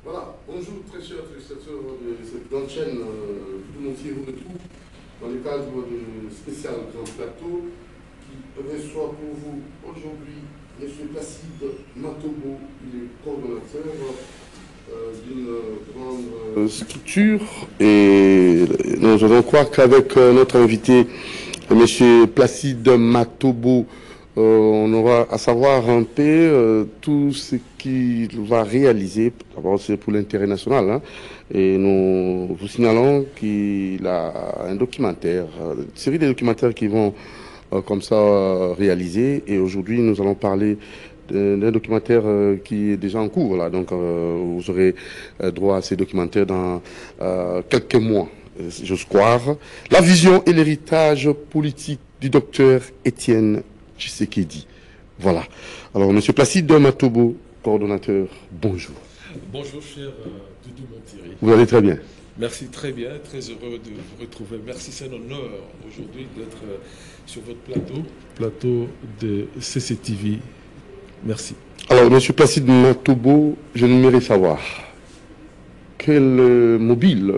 Voilà, bonjour très chers téléspectateurs de cette grande chaîne Doumentier vous retrouve dans le cadre de spécial Grand Plateau qui reçoit pour vous aujourd'hui M. Placide Matobo, il est coordonnateur d'une grande structure et nous allons croire qu'avec notre invité M. Placide Matobo, on aura à savoir un peu tout ce qu'il va réaliser. D'abord, c'est pour l'intérêt national. Hein, et nous vous signalons qu'il a un documentaire, une série de documentaires qui vont comme ça réaliser. Et aujourd'hui, nous allons parler d'un documentaire qui est déjà en cours. Là. Donc, vous aurez droit à ces documentaires dans quelques mois, j'ose croire. La vision et l'héritage politique du docteur Étienne Tshisekedi. Voilà. Alors, M. Placide Matobo, coordonnateur, bonjour. Bonjour, cher Doudou Montiri. Vous allez très bien. Merci, très bien. Très heureux de vous retrouver. Merci, c'est un honneur aujourd'hui d'être sur votre plateau de CCTV. Merci. Alors, M. Placide Matobo, je n'aimerais savoir quel mobile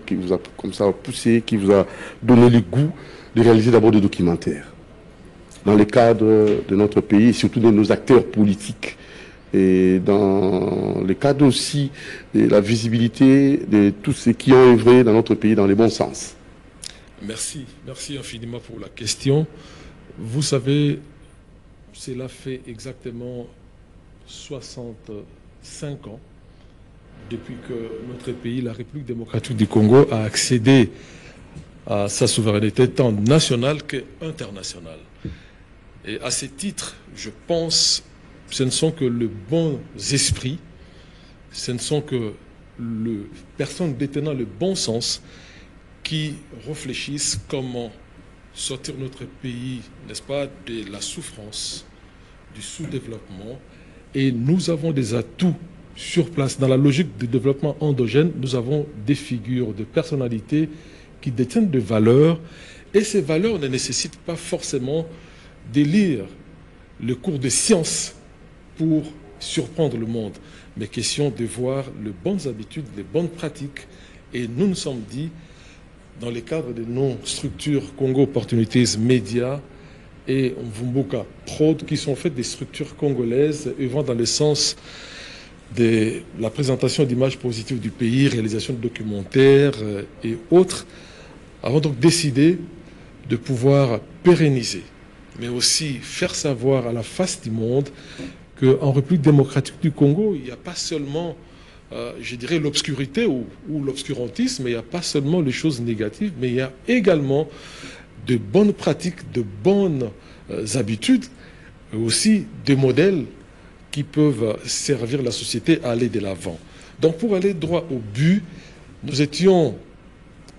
qui vous a comme ça poussé, qui vous a donné le goût de réaliser d'abord des documentaires dans le cadre de notre pays, surtout de nos acteurs politiques, et dans le cadre aussi de la visibilité de tous ceux qui ont œuvré dans notre pays dans le bon sens. Merci infiniment pour la question. Vous savez, cela fait exactement 65 ans depuis que notre pays, la République démocratique du Congo, a accédé à sa souveraineté tant nationale qu'internationale. Et à ce titre, je pense, ce ne sont que les bons esprits, ce ne sont que les personnes détenant le bon sens qui réfléchissent comment sortir notre pays, n'est-ce pas, de la souffrance, du sous-développement. Et nous avons des atouts sur place. Dans la logique du développement endogène, nous avons des figures de personnalités qui détiennent des valeurs. Et ces valeurs ne nécessitent pas forcément de lire le cours de sciences pour surprendre le monde, mais question de voir les bonnes habitudes, les bonnes pratiques. Et nous nous sommes dit, dans le cadre de nos structures Congo Opportunities Média et Mvumbuka Prod, qui sont faites des structures congolaises œuvrant dans le sens de la présentation d'images positives du pays, réalisation de documentaires et autres, avons donc décidé de pouvoir pérenniser, mais aussi faire savoir à la face du monde qu'en République démocratique du Congo, il n'y a pas seulement, je dirais, l'obscurité ou l'obscurantisme, mais il n'y a pas seulement les choses négatives, mais il y a également de bonnes pratiques, de bonnes habitudes, et aussi des modèles qui peuvent servir la société à aller de l'avant. Donc pour aller droit au but, nous étions,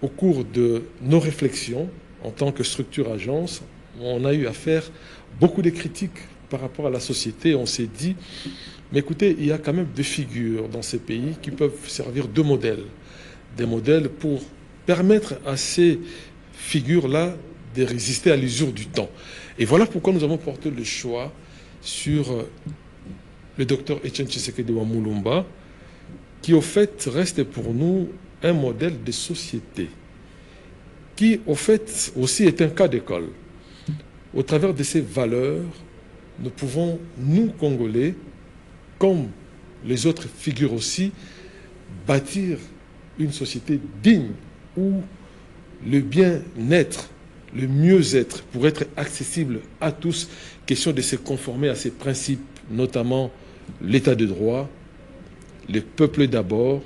au cours de nos réflexions, en tant que structure-agence, on a eu à faire beaucoup de critiques par rapport à la société. On s'est dit, mais écoutez, il y a quand même des figures dans ces pays qui peuvent servir de modèles. Des modèles pour permettre à ces figures-là de résister à l'usure du temps. Et voilà pourquoi nous avons porté le choix sur le docteur Étienne Tshisekedi wa Mulumba, qui au fait reste pour nous un modèle de société, qui au fait aussi est un cas d'école. Au travers de ces valeurs, nous pouvons, nous, Congolais, comme les autres figures aussi, bâtir une société digne où le bien-être, le mieux-être pourrait être accessible à tous. Question de se conformer à ces principes, notamment l'état de droit, le peuple d'abord,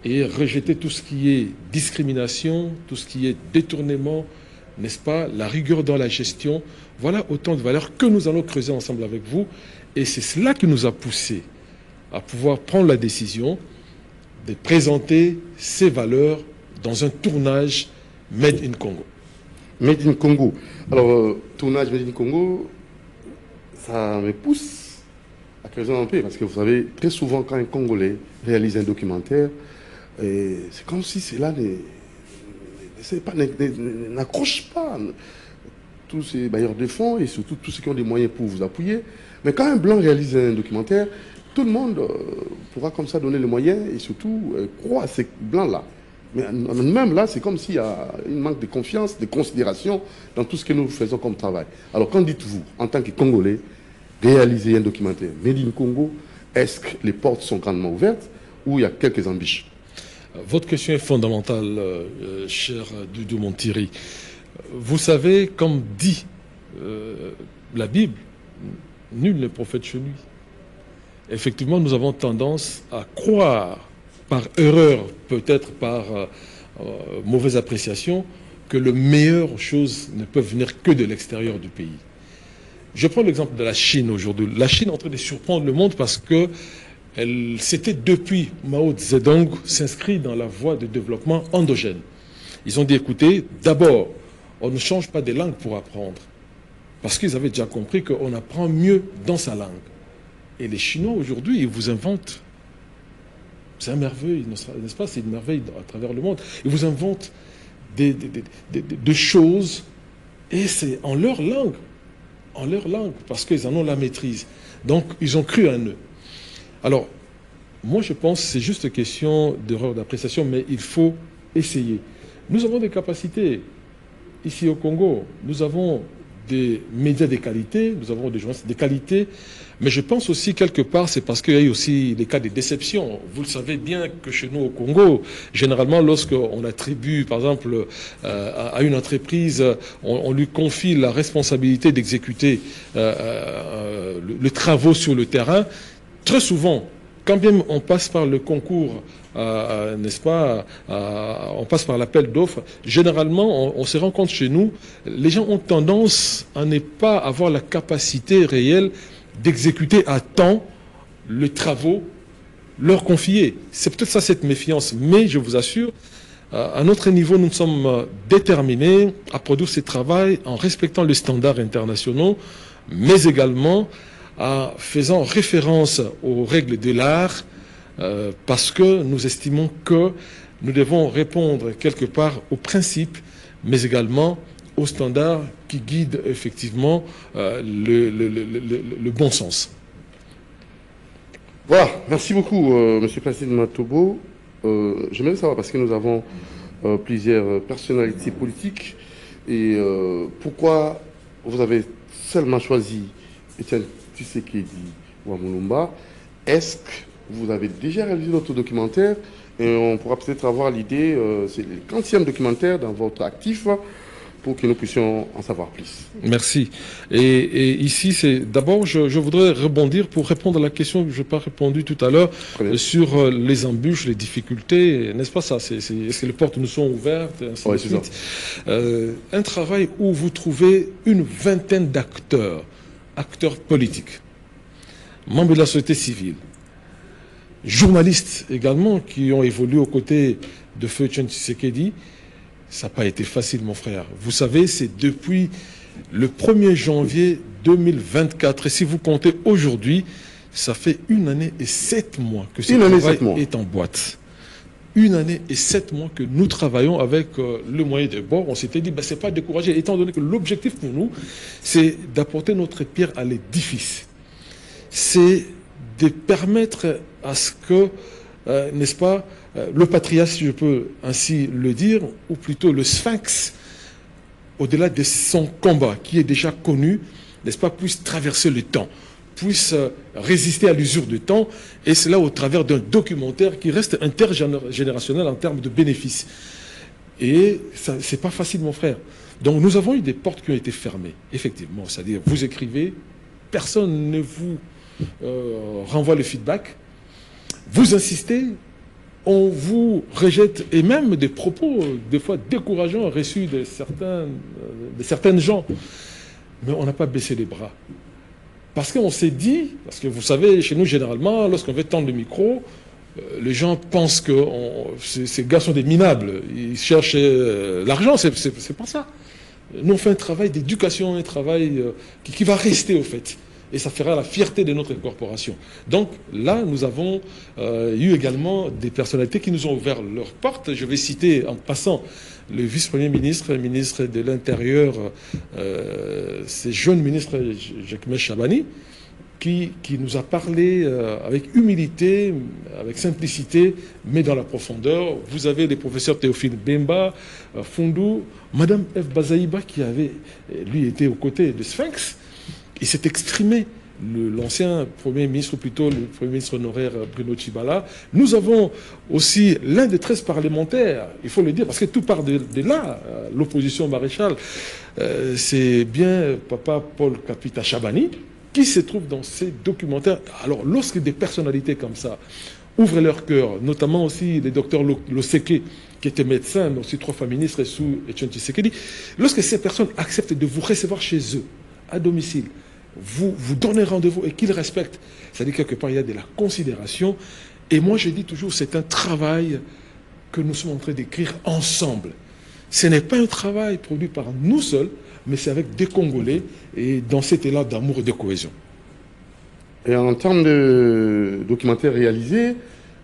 et rejeter tout ce qui est discrimination, tout ce qui est détournement, n'est-ce pas, la rigueur dans la gestion. Voilà autant de valeurs que nous allons creuser ensemble avec vous. Et c'est cela qui nous a poussé à pouvoir prendre la décision de présenter ces valeurs dans un tournage Made in Congo. Made in Congo. Alors, tournage Made in Congo, ça me pousse à creuser un peu, parce que vous savez, très souvent, quand un Congolais réalise un documentaire, c'est comme si cela n'accroche pas tous ces bailleurs de fonds et surtout tous ceux qui ont des moyens pour vous appuyer. Mais quand un Blanc réalise un documentaire, tout le monde pourra comme ça donner les moyens et surtout croire à ces blancs-là. Mais même là, c'est comme s'il y a un manque de confiance, de considération dans tout ce que nous faisons comme travail. Alors, qu'en dites-vous, en tant que Congolais, réaliser un documentaire Made in Congo, est-ce que les portes sont grandement ouvertes ou il y a quelques embûches? Votre question est fondamentale, cher Doudou Montiri. Vous savez, comme dit la Bible, nul n'est prophète chez lui. Effectivement, nous avons tendance à croire, par erreur, peut-être par mauvaise appréciation, que les meilleures choses ne peuvent venir que de l'extérieur du pays. Je prends l'exemple de la Chine aujourd'hui. La Chine est en train de surprendre le monde parce que c'était depuis Mao Zedong s'inscrit dans la voie de développement endogène. Ils ont dit, écoutez, d'abord, on ne change pas de langue pour apprendre. Parce qu'ils avaient déjà compris qu'on apprend mieux dans sa langue. Et les Chinois, aujourd'hui, ils vous inventent. C'est un merveille, n'est-ce pas? C'est une merveille à travers le monde. Ils vous inventent des choses, et c'est en leur langue. En leur langue, parce qu'ils en ont la maîtrise. Donc, ils ont cru en eux. Alors, moi, je pense que c'est juste une question d'erreur d'appréciation, mais il faut essayer. Nous avons des capacités ici au Congo. Nous avons des médias de qualité, nous avons des journalistes de qualité, mais je pense aussi quelque part, c'est parce qu'il y a eu aussi des cas de déception. Vous le savez bien que chez nous au Congo, généralement lorsqu'on attribue par exemple à une entreprise, on lui confie la responsabilité d'exécuter les travaux sur le terrain, très souvent, quand bien on passe par le concours, n'est-ce pas, on passe par l'appel d'offres, généralement, on se rend compte chez nous, les gens ont tendance à ne pas avoir la capacité réelle d'exécuter à temps les travaux leur confiés. C'est peut-être ça, cette méfiance, mais je vous assure, à notre niveau, nous sommes déterminés à produire ce travail en respectant les standards internationaux, mais également en faisant référence aux règles de l'art, parce que nous estimons que nous devons répondre quelque part aux principes, mais également aux standards qui guident effectivement le bon sens. Voilà, merci beaucoup, M. Placide Matobo. J'aimerais savoir, parce que nous avons plusieurs personnalités politiques, et pourquoi vous avez seulement choisi Etienne Tshisekedi ou Amulumba. Est-ce que vous avez déjà réalisé notre documentaire? Et on pourra peut-être avoir l'idée, c'est le 40e documentaire dans votre actif, pour que nous puissions en savoir plus. Merci. Et ici, c'est d'abord, je voudrais rebondir pour répondre à la question que je n'ai pas répondu tout à l'heure sur les embûches, les difficultés, n'est-ce pas ça? Est-ce que les portes nous sont ouvertes, ainsi de suite. Un travail où vous trouvez une vingtaine d'acteurs, acteurs politiques, membres de la société civile, journalistes également qui ont évolué aux côtés de Feu Etienne Tshisekedi. Ça n'a pas été facile, mon frère. Vous savez, c'est depuis le 1er janvier 2024. Et si vous comptez aujourd'hui, ça fait 1 année et 7 mois que ce travail est en boîte. 1 année et 7 mois que nous travaillons avec le moyen de bord. On s'était dit, c'est pas découragé, étant donné que l'objectif pour nous, c'est d'apporter notre pierre à l'édifice. C'est de permettre à ce que, n'est-ce pas, le patriarcat, si je peux ainsi le dire, ou plutôt le sphinx, au-delà de son combat, qui est déjà connu, n'est-ce pas, puisse traverser le temps, puisse résister à l'usure du temps, et cela au travers d'un documentaire qui reste intergénérationnel en termes de bénéfices. Et c'est pas facile, mon frère. Donc nous avons eu des portes qui ont été fermées, effectivement, c'est-à-dire vous écrivez, personne ne vous renvoie le feedback, vous insistez, on vous rejette, et même des propos, des fois décourageants, reçus de certaines gens. Mais on n'a pas baissé les bras. Parce qu'on s'est dit, parce que vous savez, chez nous, généralement, lorsqu'on veut tendre le micro, les gens pensent que ces gars sont des minables. Ils cherchent l'argent, c'est pas ça. Nous, on fait un travail d'éducation, un travail qui va rester, au fait. Et ça fera la fierté de notre corporation. Donc là, nous avons eu également des personnalités qui nous ont ouvert leurs portes. Je vais citer en passant le vice-premier ministre, le ministre de l'Intérieur, ce jeune ministre Jacques Chabani, qui nous a parlé avec humilité, avec simplicité, mais dans la profondeur. Vous avez les professeurs Théophile Bemba, Fundou, Madame F. Bazaïba, qui avait, lui, été aux côtés de Sphinx. Il s'est exprimé, l'ancien Premier ministre, ou plutôt le Premier ministre honoraire Bruno Tshibala. Nous avons aussi l'un des 13 parlementaires, il faut le dire, parce que tout part de là, l'opposition maréchale. C'est bien Papa Paul Kapita Chabani, qui se trouve dans ces documentaires. Alors, lorsque des personnalités comme ça ouvrent leur cœur, notamment aussi les docteurs Loseke, qui était médecin, mais aussi 3 fois ministre sous Etienne Tshisekedi, lorsque ces personnes acceptent de vous recevoir chez eux, à domicile, vous donnez rendez-vous et qu'ils respectent, c'est-à-dire quelque part, il y a de la considération. Et moi, je dis toujours, c'est un travail que nous sommes en train d'écrire ensemble. Ce n'est pas un travail produit par nous seuls, mais c'est avec des Congolais et dans cet élan d'amour et de cohésion. Et en termes de documentaires réalisés,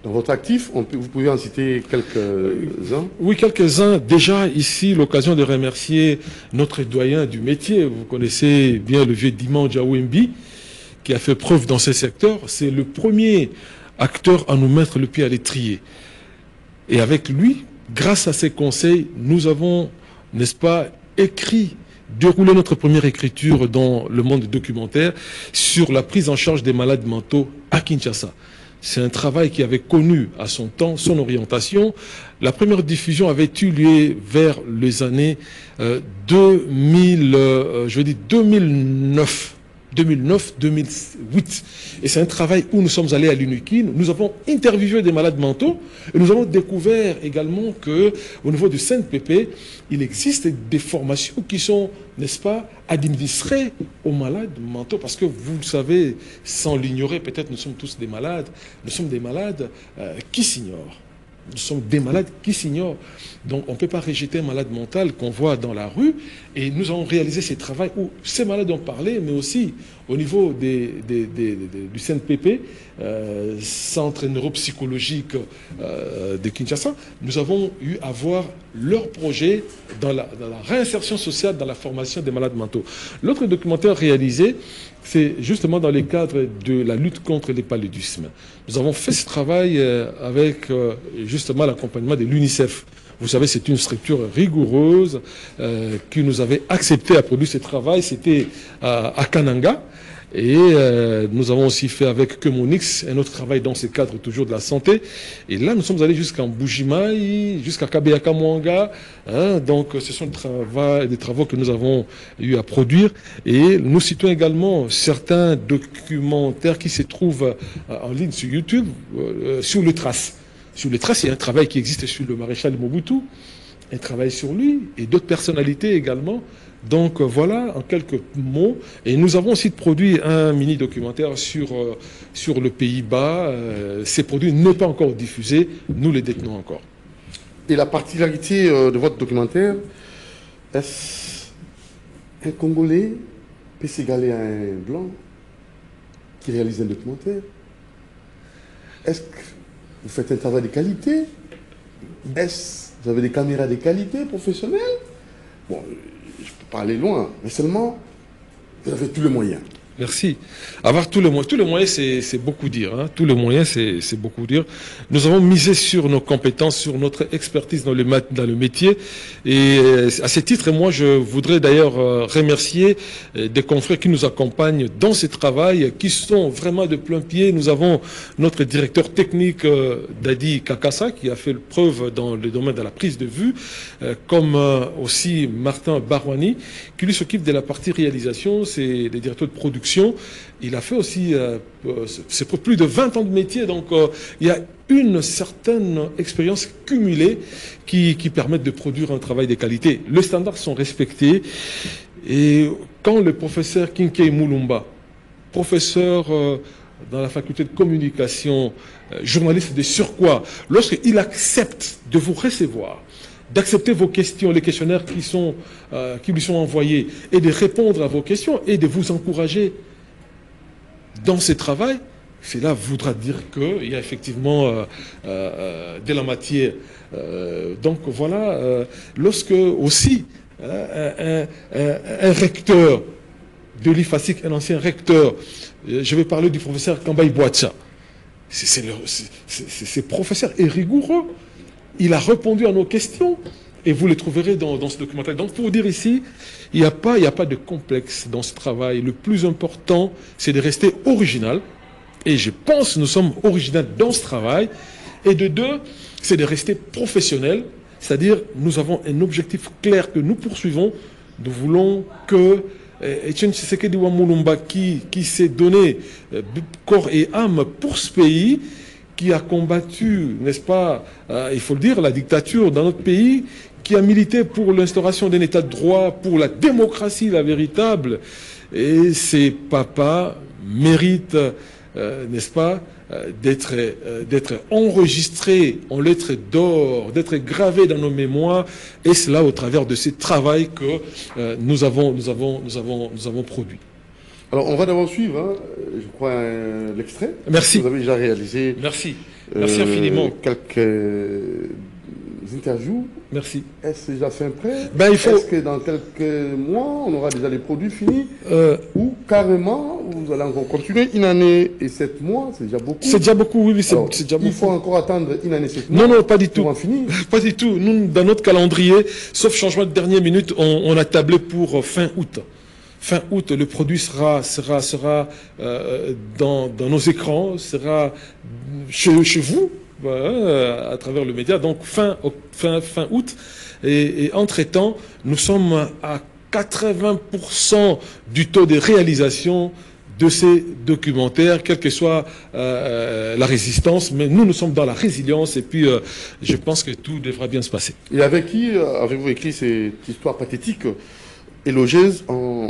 dans votre actif, vous pouvez en citer quelques-uns? Oui, quelques-uns. Déjà, ici, l'occasion de remercier notre doyen du métier. Vous connaissez bien le vieux Diman Djawembi, qui a fait preuve dans ce secteur. C'est le premier acteur à nous mettre le pied à l'étrier. Et avec lui, grâce à ses conseils, nous avons, n'est-ce pas, déroulé notre première écriture dans le monde documentaire sur la prise en charge des malades mentaux à Kinshasa. C'est un travail qui avait connu à son temps son orientation. La première diffusion avait eu lieu vers les années 2009. 2008. Et c'est un travail où nous sommes allés à l'UNIKIN. Nous avons interviewé des malades mentaux et nous avons découvert également qu'au niveau du CNPP, il existe des formations qui sont, n'est-ce pas, administrées aux malades mentaux. Parce que vous le savez, sans l'ignorer, peut-être nous sommes tous des malades. Nous sommes des malades qui s'ignorent. Nous sommes des malades qui s'ignorent. Donc on ne peut pas rejeter un malade mental qu'on voit dans la rue. Et nous avons réalisé ces travaux où ces malades ont parlé, mais aussi au niveau du CNPP, Centre neuropsychologique de Kinshasa, nous avons eu à voir leur projet dans la réinsertion sociale, dans la formation des malades mentaux. L'autre documentaire réalisé, c'est justement dans le cadre de la lutte contre les paludismes. Nous avons fait ce travail avec justement l'accompagnement de l'UNICEF. Vous savez, c'est une structure rigoureuse qui nous avait accepté à produire ce travail. C'était à Kananga. Et nous avons aussi fait avec Kemonix un autre travail dans ce cadre toujours de la santé. Et là, nous sommes allés jusqu'en Bujimaï, jusqu'à Kabeyaka Mwanga. Donc, ce sont des travaux que nous avons eu à produire. Et nous citons également certains documentaires qui se trouvent en ligne sur YouTube, sur le Trace. Sur le Trace, il y a un travail qui existe sur le maréchal Mobutu, un travail sur lui, et d'autres personnalités également. Donc voilà, en quelques mots. Et nous avons aussi produit un mini-documentaire sur le Pays-Bas. Ces produits n'est pas encore diffusés, nous les détenons encore. Et la particularité de votre documentaire, est-ce qu'un Congolais peut s'égaler à un Blanc qui réalise un documentaire? Est-ce que vous faites un travail de qualité? Est-ce que vous avez des caméras de qualité professionnelles? Bon, je peux pas aller loin, mais seulement, vous avez tous les moyens. Merci. Avoir tous les moyens, c'est beaucoup dire. Hein. Tous les moyens, c'est beaucoup dire. Nous avons misé sur nos compétences, sur notre expertise dans le métier. Et à ce titre, moi, je voudrais d'ailleurs remercier des confrères qui nous accompagnent dans ce travail, qui sont vraiment de plein pied. Nous avons notre directeur technique, Dadi Kakassa, qui a fait preuve dans le domaine de la prise de vue, comme aussi Martin Barouani, qui lui s'occupe de la partie réalisation, c'est les directeurs de production. Il a fait aussi, c'est pour plus de 20 ans de métier, donc il y a une certaine expérience cumulée qui permet de produire un travail de qualité. Les standards sont respectés et quand le professeur Kinkei Moulumba, professeur dans la faculté de communication, journaliste de surcroît, lorsqu'il accepte de vous recevoir, d'accepter vos questions, les questionnaires qui lui sont envoyés, et de répondre à vos questions et de vous encourager dans ce travail, cela voudra dire qu'il y a effectivement de la matière. Donc voilà, lorsque aussi un recteur de l'IFASIC, un ancien recteur. Je vais parler du professeur Kambaï Boatcha. Ce professeur est rigoureux. Il a répondu à nos questions. Et vous les trouverez dans ce documentaire. Donc, pour dire ici, il n'y a pas de complexe dans ce travail. Le plus important, c'est de rester original. Et je pense que nous sommes originaux dans ce travail. Et de deux, c'est de rester professionnel. C'est-à-dire, nous avons un objectif clair que nous poursuivons. Nous voulons que Etienne Tshisekedi Wamulumba, qui s'est donné corps et âme pour ce pays, qui a combattu, n'est-ce pas, il faut le dire, la dictature dans notre pays, qui a milité pour l'instauration d'un état de droit, pour la démocratie, la véritable. Et ces papas méritent, n'est-ce pas, d'être enregistrés en lettres d'or, d'être gravés dans nos mémoires, et cela au travers de ce travail que nous avons produit. Alors, on va d'abord suivre, hein, je crois, l'extrait. Merci. Vous avez déjà réalisé. Merci. Merci infiniment. Quelques interviews. Merci. Est-ce déjà fait prêt? Est-ce que dans quelques mois, on aura déjà les produits finis? Ou carrément, vous allez encore continuer 1 année et 7 mois? C'est déjà beaucoup. C'est déjà beaucoup, oui, c'est déjà beaucoup. Il faut encore attendre 1 année et 7 mois? Non, pas du tout. Pour en finir? Pas du tout. Nous, dans notre calendrier, sauf changement de dernière minute, on a tablé pour fin août. Fin août, le produit sera dans nos écrans, sera chez vous, à travers le média. Donc fin août. Et entre-temps, nous sommes à 80% du taux de réalisation de ces documentaires, quelle que soit la résistance. Mais nous sommes dans la résilience et puis je pense que tout devra bien se passer. Et avec qui avez-vous écrit cette histoire pathétique, élogieuse, en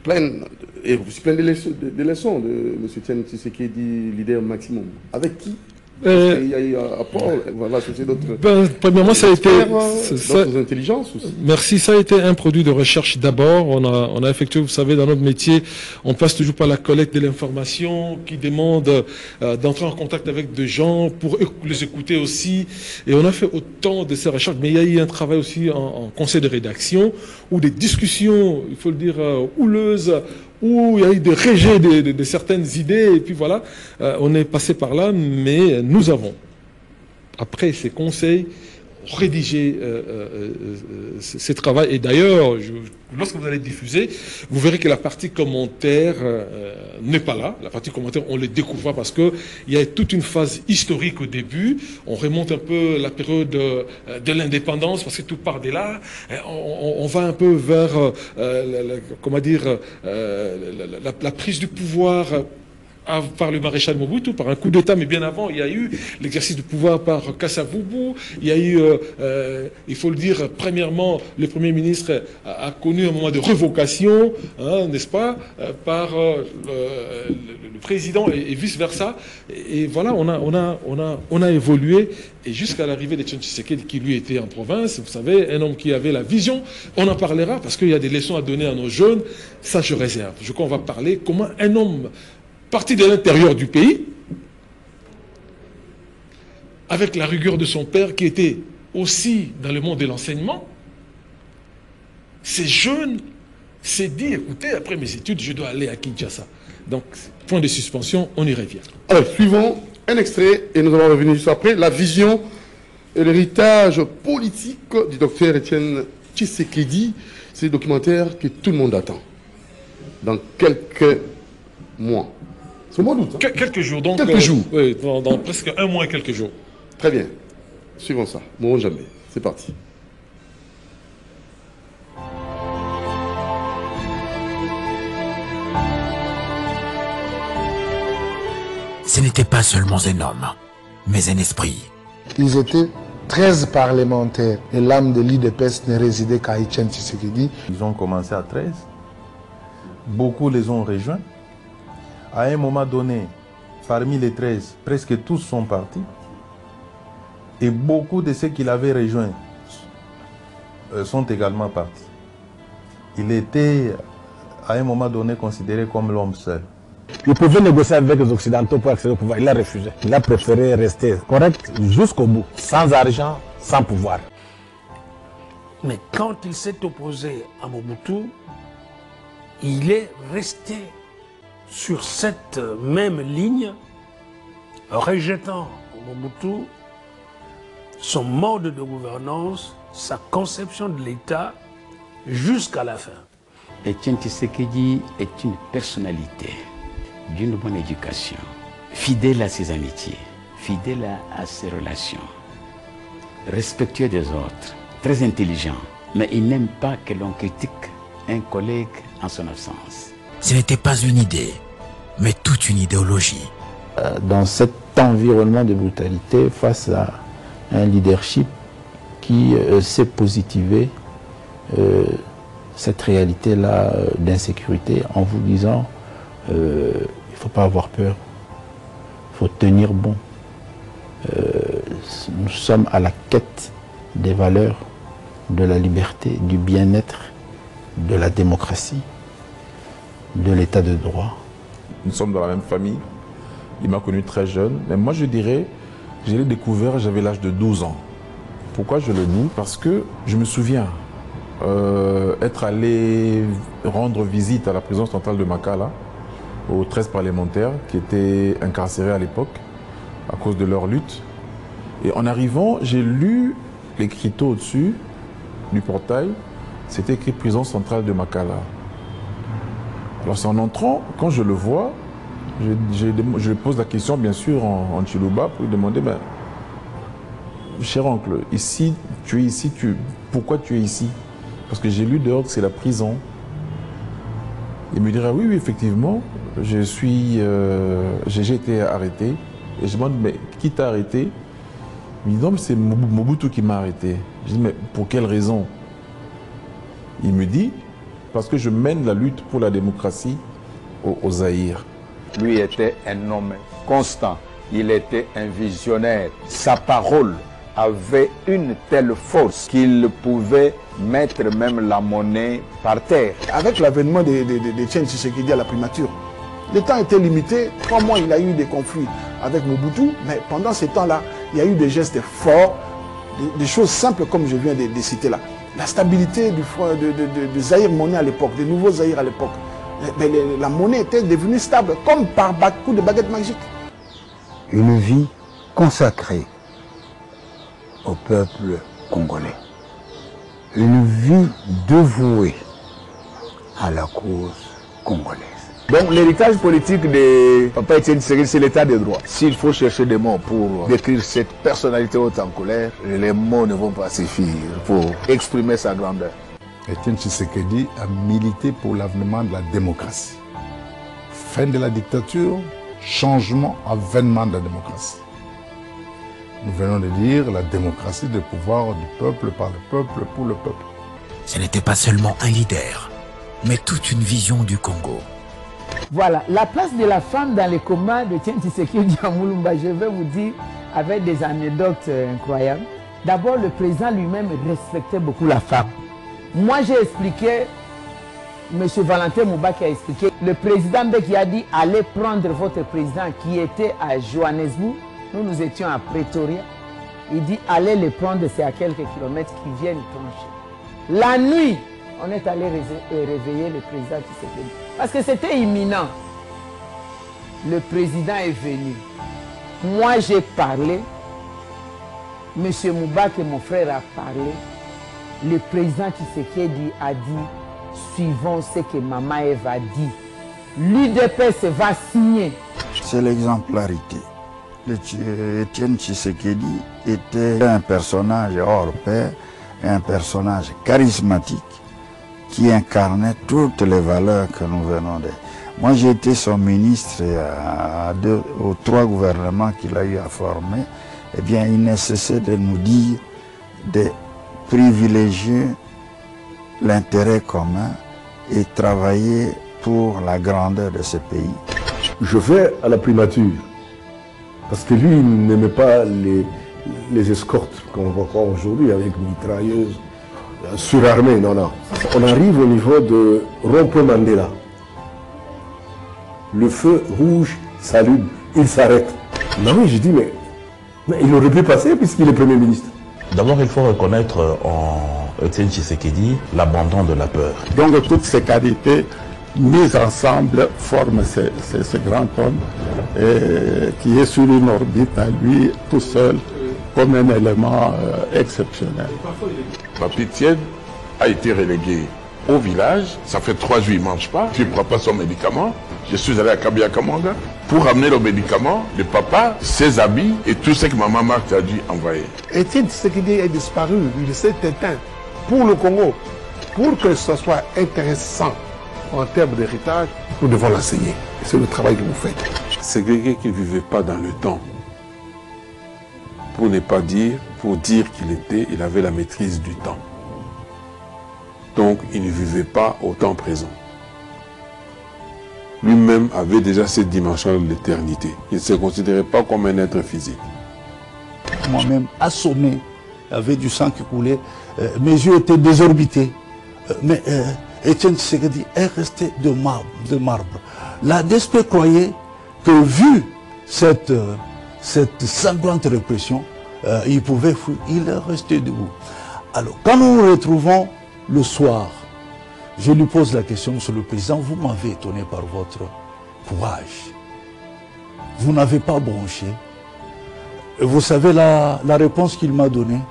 pleine des leçons de M. Etienne Tshisekedi, leader maximum? Avec qui? Il y a eu premièrement, ça a été d'autres intelligences aussi. Merci, ça a été un produit de recherche d'abord. On a effectué, vous savez, dans notre métier, on passe toujours par la collecte de l'information qui demande d'entrer en contact avec des gens pour les écouter aussi. Et on a fait autant de ces recherches, mais il y a eu un travail aussi en conseil de rédaction ou des discussions, il faut le dire, houleuses, où il y a eu des rejets de certaines idées, et puis voilà, on est passé par là, mais nous avons, après ces conseils, rédigé ce travail. Et d'ailleurs, lorsque vous allez diffuser, vous verrez que la partie commentaire n'est pas là. La partie commentaire, on le découvre parce qu'il y a toute une phase historique au début. On remonte un peu la période de l'indépendance, parce que tout part de là. On va un peu vers, la prise du pouvoir par le maréchal Mobutu, par un coup d'État, mais bien avant, il y a eu l'exercice du pouvoir par Kassavubu. Il y a eu, il faut le dire, premièrement, le Premier ministre a connu un moment de révocation, hein, n'est-ce pas, par le président et vice-versa. Et voilà, on a évolué, et jusqu'à l'arrivée d'Etienne Tshisekedi, qui lui était en province, vous savez, un homme qui avait la vision. On en parlera, parce qu'il y a des leçons à donner à nos jeunes. Ça, je réserve. Je crois qu'on va parler comment un homme parti de l'intérieur du pays, avec la rigueur de son père qui était aussi dans le monde de l'enseignement, ces jeunes s'est dit, écoutez, après mes études, je dois aller à Kinshasa. Donc, point de suspension, on y revient. Alors, suivons un extrait, et nous allons revenir juste après, la vision et l'héritage politique du docteur Etienne Tshisekedi. C'est le documentaire que tout le monde attend. Dans quelques mois. C'est au mois d'août. Hein? Quelques jours. Donc, quelques jours. Oui, dans presque 1 mois et quelques jours. Très bien. Suivons ça. Mourons jamais. C'est parti. Ce n'était pas seulement un homme, mais un esprit. Ils étaient 13 parlementaires et l'âme de l'IDPS ne résidait qu'à Etienne Tshisekedi. Ils ont commencé à 13. Beaucoup les ont rejoints. À un moment donné, parmi les 13, presque tous sont partis. Et beaucoup de ceux qu'il avait rejoints sont également partis. Il était, à un moment donné, considéré comme l'homme seul. Il pouvait négocier avec les Occidentaux pour accéder au pouvoir. Il a refusé. Il a préféré rester correct jusqu'au bout, sans argent, sans pouvoir. Mais quand il s'est opposé à Mobutu, il est resté sur cette même ligne, rejetant Mobutu, son mode de gouvernance, sa conception de l'État, jusqu'à la fin. Etienne Tshisekedi est une personnalité d'une bonne éducation, fidèle à ses amitiés, fidèle à ses relations, respectueux des autres, très intelligent, mais il n'aime pas que l'on critique un collègue en son absence. Ce n'était pas une idée, mais toute une idéologie. Dans cet environnement de brutalité, face à un leadership qui sait positiver cette réalité-là d'insécurité en vous disant il ne faut pas avoir peur, il faut tenir bon. Nous sommes à la quête des valeurs de la liberté, du bien-être, de la démocratie, de l'état de droit. Nous sommes dans la même famille. Il m'a connu très jeune. Mais moi, je dirais, je l'ai découvert, j'avais l'âge de 12 ans. Pourquoi je le dis? Parce que je me souviens être allé rendre visite à la prison centrale de Makala, aux 13 parlementaires qui étaient incarcérés à l'époque à cause de leur lutte. Et en arrivant, j'ai lu l'écriteau au-dessus du portail. C'était écrit prison centrale de Makala. Alors c'est en entrant, quand je le vois, je pose la question bien sûr en Chiluba pour lui demander, ben, cher oncle, ici, tu es ici, pourquoi tu es ici? Parce que j'ai lu dehors que c'est la prison. Il me dirait, oui, oui, effectivement, j'ai été arrêté. Et je demande, mais qui t'a arrêté? Il me dit, non, mais c'est Mobutu qui m'a arrêté. Je dis, mais pour quelle raison? Il me dit, parce que je mène la lutte pour la démocratie au Zaïre. Lui était un homme constant, il était un visionnaire. Sa parole avait une telle force qu'il pouvait mettre même la monnaie par terre. Avec l'avènement de Etienne Tshisekedi à la primature, le temps était limité. 3 mois, il a eu des conflits avec Mobutu, mais pendant ces temps-là, il y a eu des gestes forts, des choses simples comme je viens de citer là. La stabilité de Zaïre monnaie à l'époque, des nouveaux Zaïre à l'époque. La monnaie était devenue stable, comme par coup de baguette magique. Une vie consacrée au peuple congolais. Une vie dévouée à la cause congolaise. Donc l'héritage politique de Papa Etienne Tshisekedi, c'est l'état de droit. S'il faut chercher des mots pour décrire cette personnalité haute en colère, les mots ne vont pas suffire pour exprimer sa grandeur. Etienne Tshisekedi a milité pour l'avènement de la démocratie. Fin de la dictature, changement, avènement de la démocratie. Nous venons de dire la démocratie, le pouvoir du peuple, par le peuple, pour le peuple. Ce n'était pas seulement un leader, mais toute une vision du Congo. Voilà, la place de la femme dans les combats de Etienne Tshisekedi à Moulumba, je vais vous dire avec des anecdotes incroyables. D'abord, le président lui-même respectait beaucoup la femme. Moi, j'ai expliqué, M. Valentin Mouba qui a expliqué, le président qui a dit allez prendre votre président qui était à Johannesburg. Nous étions à Pretoria. Il dit allez le prendre, c'est à quelques kilomètres qui viennent trancher. La nuit, on est allé réveiller le président Tshisekedi. Parce que c'était imminent. Le président est venu. Moi, j'ai parlé. M. Mouba, que mon frère a parlé. Le président Tshisekedi a dit, suivons ce que Maman Eve a dit. L'UDPS va signer. C'est l'exemplarité. Etienne Tshisekedi était un personnage hors pair, un personnage charismatique qui incarnait toutes les valeurs que nous venons de... Moi, j'ai été son ministre aux 3 gouvernements qu'il a eu à former. Eh bien, il ne cessait de nous dire de privilégier l'intérêt commun et travailler pour la grandeur de ce pays. Je vais à la primature, parce que lui, il n'aimait pas les escortes qu'on voit aujourd'hui avec mitrailleuses surarmées. Non, non. On arrive au niveau de Rond-Point Mandela. Le feu rouge s'allume, il s'arrête. Non, oui, je dis, mais il aurait pu passer puisqu'il est Premier ministre. D'abord, il faut reconnaître en Etienne Tshisekedi l'abandon de la peur. Donc toutes ces qualités mis ensemble, forment ce grand homme qui est sur une orbite à lui tout seul, comme un élément exceptionnel. Papi Tiède a été relégué au village. Ça fait 3 jours, il ne mange pas. Il ne prend pas son médicament. Je suis allé à Kabia Kamanga pour amener le médicament, le papa, ses habits et tout ce que maman Marthe a dû envoyer. Étienne Tshisekedi est disparu, il s'est éteint pour le Congo. Pour que ce soit intéressant en termes d'héritage, nous devons l'enseigner. C'est le travail que vous faites. C'est quelqu'un qui ne vivait pas dans le temps. Pour ne pas dire, pour dire qu'il avait la maîtrise du temps. Donc, il ne vivait pas au temps présent. Lui-même avait déjà cette dimension de l'éternité. Il ne se considérait pas comme un être physique. Moi-même, assommé, avait du sang qui coulait, mes yeux étaient désorbités. Mais Étienne Tshisekedi est resté de marbre. La DSP croyait que vu cette sanglante répression, il pouvait fuir. Il est resté debout. Alors, quand nous nous retrouvons le soir, je lui pose la question, Monsieur le Président, vous m'avez étonné par votre courage. Vous n'avez pas bronché. Et vous savez la réponse qu'il m'a donnée?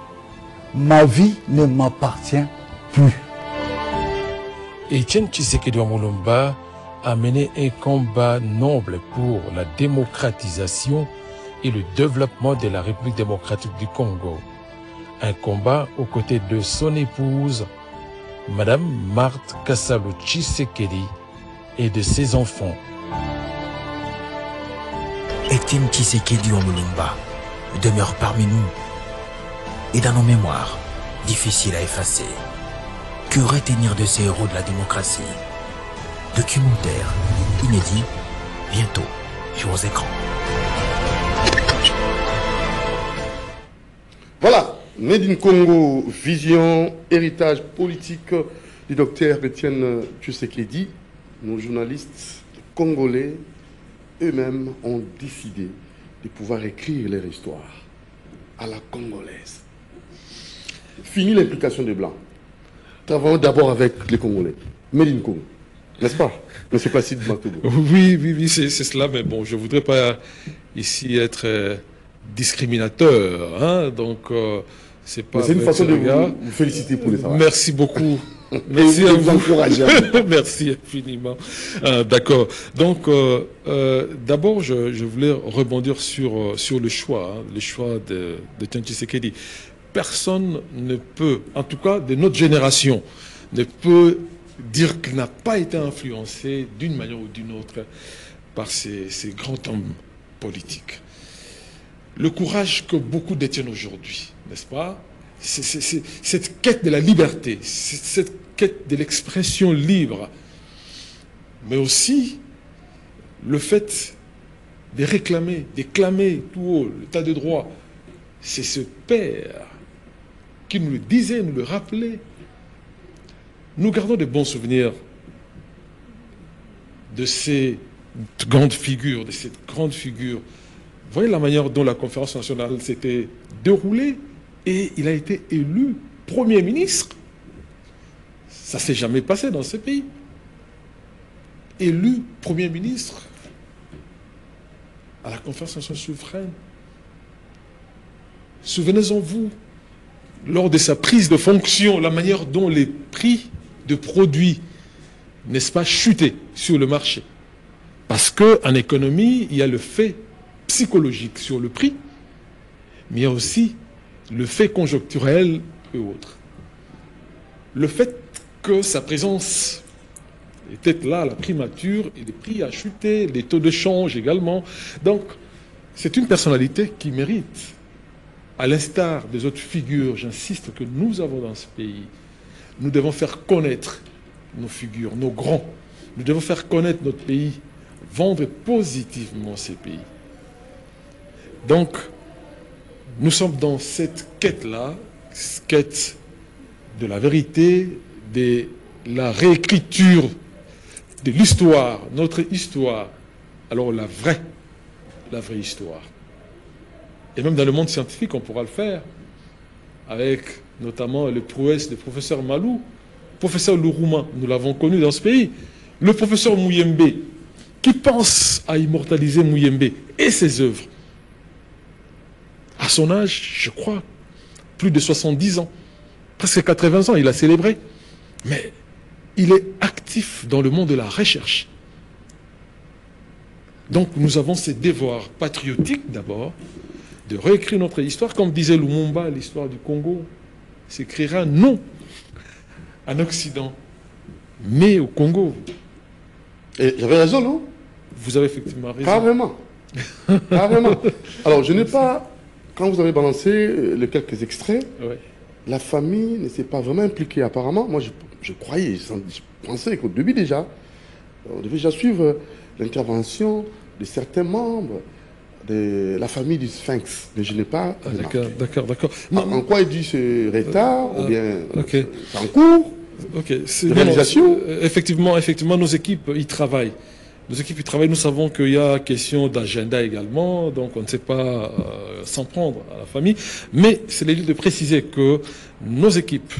Ma vie ne m'appartient plus. Étienne Tshisekedi Mulumba a mené un combat noble pour la démocratisation et le développement de la République démocratique du Congo. Un combat aux côtés de son épouse, Madame Marthe Kassalu Tshisekedi, et de ses enfants. Étienne Tshisekedi Mulumba demeure parmi nous et dans nos mémoires, difficiles à effacer. Que retenir de ces héros de la démocratie? Documentaire inédit, bientôt sur vos écrans. Voilà, Made in Congo, vision, héritage politique du docteur Étienne Tshisekedi. Nos journalistes congolais eux-mêmes ont décidé de pouvoir écrire leur histoire à la congolaise. Fini l'implication des Blancs. Travaillons d'abord avec les Congolais. Made in Congo, n'est-ce pas, M. Placide Matogo? Oui, c'est cela, mais bon, je ne voudrais pas ici être discriminateur, hein, donc c'est pas... C'est une façon de vous féliciter pour le travail. Merci beaucoup. Merci à vous. Encourager. Merci infiniment. D'accord. Donc, d'abord, je voulais rebondir sur le choix de Étienne Tshisekedi. Personne ne peut, en tout cas de notre génération, ne peut dire qu'il n'a pas été influencé d'une manière ou d'une autre par ces grands hommes politiques. Le courage que beaucoup détiennent aujourd'hui, n'est-ce pas? C'est cette quête de la liberté, cette quête de l'expression libre, mais aussi le fait de réclamer, de clamer tout haut l'état de droit. C'est ce père qui nous le disait, nous le rappelait. Nous gardons de bons souvenirs de ces grandes figures, de cette grande figure. Vous voyez la manière dont la conférence nationale s'était déroulée et il a été élu Premier ministre. Ça ne s'est jamais passé dans ce pays. Élu Premier ministre à la conférence nationale souveraine. Souvenez-en-vous, lors de sa prise de fonction, la manière dont les prix de produits, n'est-ce pas, chutaient sur le marché. Parce qu'en économie, il y a le fait psychologique sur le prix, mais il y a aussi le fait conjoncturel et autres. Le fait que sa présence était là à la primature, et les prix a chuté, les taux de change également. Donc, c'est une personnalité qui mérite, à l'instar des autres figures, j'insiste, que nous avons dans ce pays, nous devons faire connaître nos figures, nos grands. Nous devons faire connaître notre pays, vendre positivement ces pays. Donc, nous sommes dans cette quête-là, quête de la vérité, de la réécriture de l'histoire, notre histoire. Alors la vraie histoire. Et même dans le monde scientifique, on pourra le faire, avec notamment les prouesses du professeur Malou, professeur Lourouma, nous l'avons connu dans ce pays, le professeur Mouyembe, qui pense à immortaliser Mouyembe et ses œuvres, à son âge, je crois, plus de 70 ans, presque 80 ans, il a célébré. Mais il est actif dans le monde de la recherche. Donc nous avons ces devoirs patriotiques d'abord, de réécrire notre histoire. Comme disait Lumumba, l'histoire du Congo s'écrira non en Occident, mais au Congo. Et j'avais raison, non? Vous avez effectivement raison. Carrément. Carrément. Alors, je n'ai pas... Quand vous avez balancé les quelques extraits, ouais, la famille ne s'est pas vraiment impliquée. Apparemment, moi, je croyais, je pensais qu'au début déjà, on devait déjà suivre l'intervention de certains membres de la famille du Sphinx. Mais je n'ai pas... D'accord. En quoi il dit ce retard, ou bien okay, c'est en cours de réalisation? Effectivement, nos équipes y travaillent. Nous savons qu'il y a question d'agenda également, donc on ne sait pas s'en prendre à la famille. Mais c'est l'idée de préciser que nos équipes,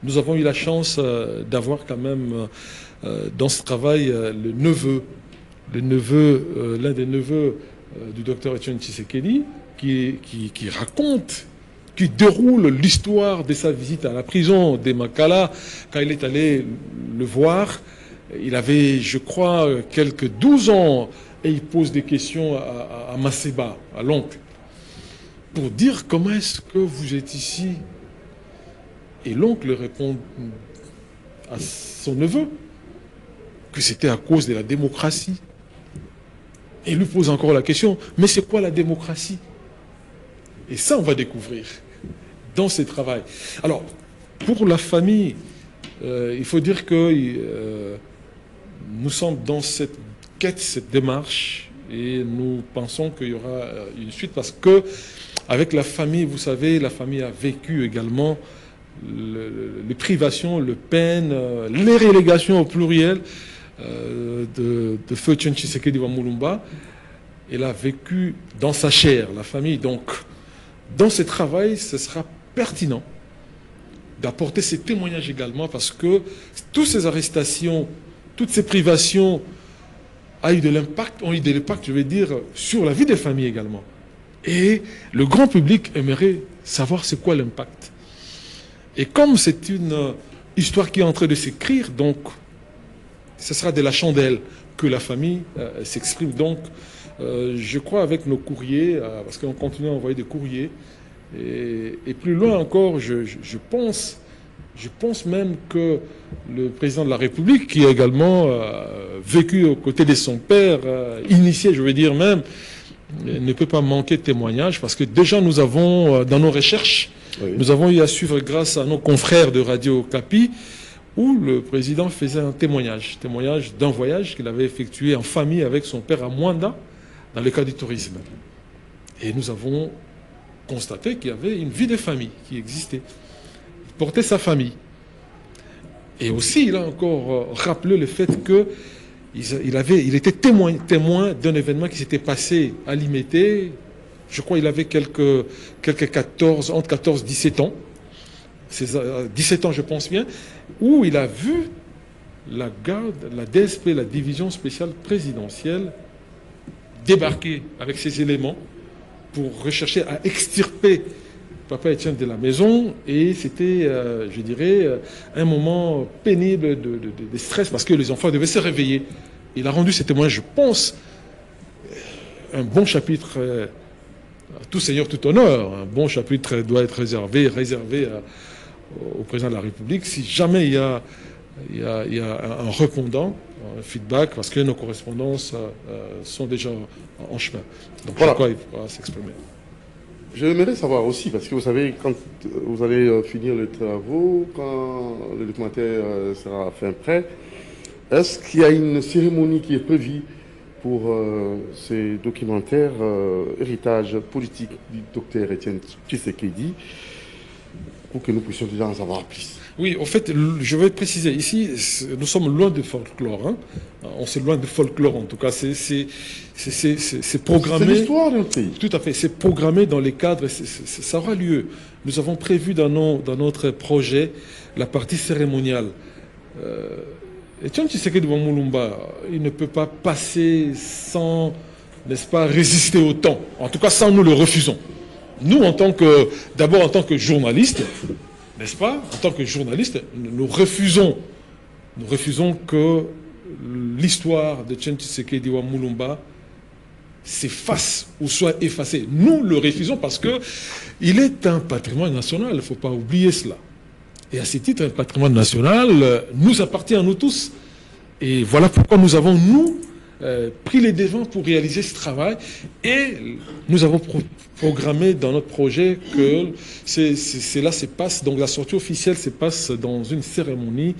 nous avons eu la chance d'avoir quand même dans ce travail l'un des neveux du docteur Etienne Tshisekedi, qui raconte, qui déroule l'histoire de sa visite à la prison de Makala, quand il est allé le voir. Il avait, je crois, quelques 12 ans, et il pose des questions à Maseba, à l'oncle, pour dire comment est-ce que vous êtes ici. Et l'oncle répond à son neveu que c'était à cause de la démocratie. Et il lui pose encore la question, mais c'est quoi la démocratie? Et ça, on va découvrir dans ce travail. Alors, pour la famille, il faut dire que nous sommes dans cette quête, cette démarche, et nous pensons qu'il y aura une suite parce que, avec la famille, vous savez, la famille a vécu également les privations, les peines, les relégations au pluriel de Feu Etienne Tshisekedi wa Mulumba. Elle a vécu dans sa chair, la famille. Donc, dans ce travail, ce sera pertinent d'apporter ces témoignages également parce que toutes ces arrestations, toutes ces privations ont eu de l'impact, je vais dire, sur la vie des familles également. Et le grand public aimerait savoir c'est quoi l'impact. Et comme c'est une histoire qui est en train de s'écrire, donc ce sera de la chandelle que la famille s'exprime. Donc je crois avec nos courriers, parce qu'on continue à envoyer des courriers, et plus loin encore, je pense même que le président de la République, qui a également vécu aux côtés de son père, initié, je veux dire même, ne peut pas manquer de témoignages, parce que déjà nous avons, dans nos recherches, nous avons eu à suivre grâce à nos confrères de Radio Kapi, où le président faisait un témoignage d'un voyage qu'il avait effectué en famille avec son père à Mwanda, dans le cadre du tourisme. Et nous avons constaté qu'il y avait une vie de famille qui existait. Il portait sa famille. Et aussi, il a encore rappelé le fait qu'il était témoin d'un événement qui s'était passé à Limete. Je crois qu'il avait entre 14 et 17 ans. 17 ans, je pense bien, où il a vu la garde, la DSP, la division spéciale présidentielle, débarquer avec ses éléments pour rechercher à extirper Papa Etienne de la maison. Et c'était, je dirais, un moment pénible de stress parce que les enfants devaient se réveiller. Il a rendu ces témoignages, je pense, un bon chapitre, tout seigneur, tout honneur. Un bon chapitre doit être réservé au président de la République si jamais il y a un répondant, un feedback, parce que nos correspondances sont déjà en chemin. Donc voilà. Je crois qu'il pourra s'exprimer. J'aimerais savoir aussi, parce que vous savez, quand vous allez finir les travaux, quand le documentaire sera fin prêt, est-ce qu'il y a une cérémonie qui est prévue pour ces documentaires héritage politique du docteur Etienne Tshisekedi, pour que nous puissions déjà en savoir plus? Oui, en fait, je vais préciser, ici, nous sommes loin de folklore. Hein. On est loin de folklore, en tout cas. C'est programmé. C'est l'histoire de notre pays. Tout à fait. C'est programmé dans les cadres. Ça aura lieu. Nous avons prévu dans notre projet la partie cérémoniale. Etienne Tshisekedi Wamulumba, il ne peut pas passer sans, n'est-ce pas, résister au temps. En tout cas, sans nous le refusons. Nous, d'abord en tant que journalistes, n'est-ce pas, en tant que journalistes, nous refusons que l'histoire de Etienne Tshisekedi Wamulumba s'efface ou soit effacée. Nous le refusons parce qu'il est un patrimoine national, il ne faut pas oublier cela. Et à ce titre, un patrimoine national nous appartient à nous tous. Et voilà pourquoi nous avons, pris les devants pour réaliser ce travail. Et nous avons programmé dans notre projet que cela se passe, donc la sortie officielle se passe dans une cérémonie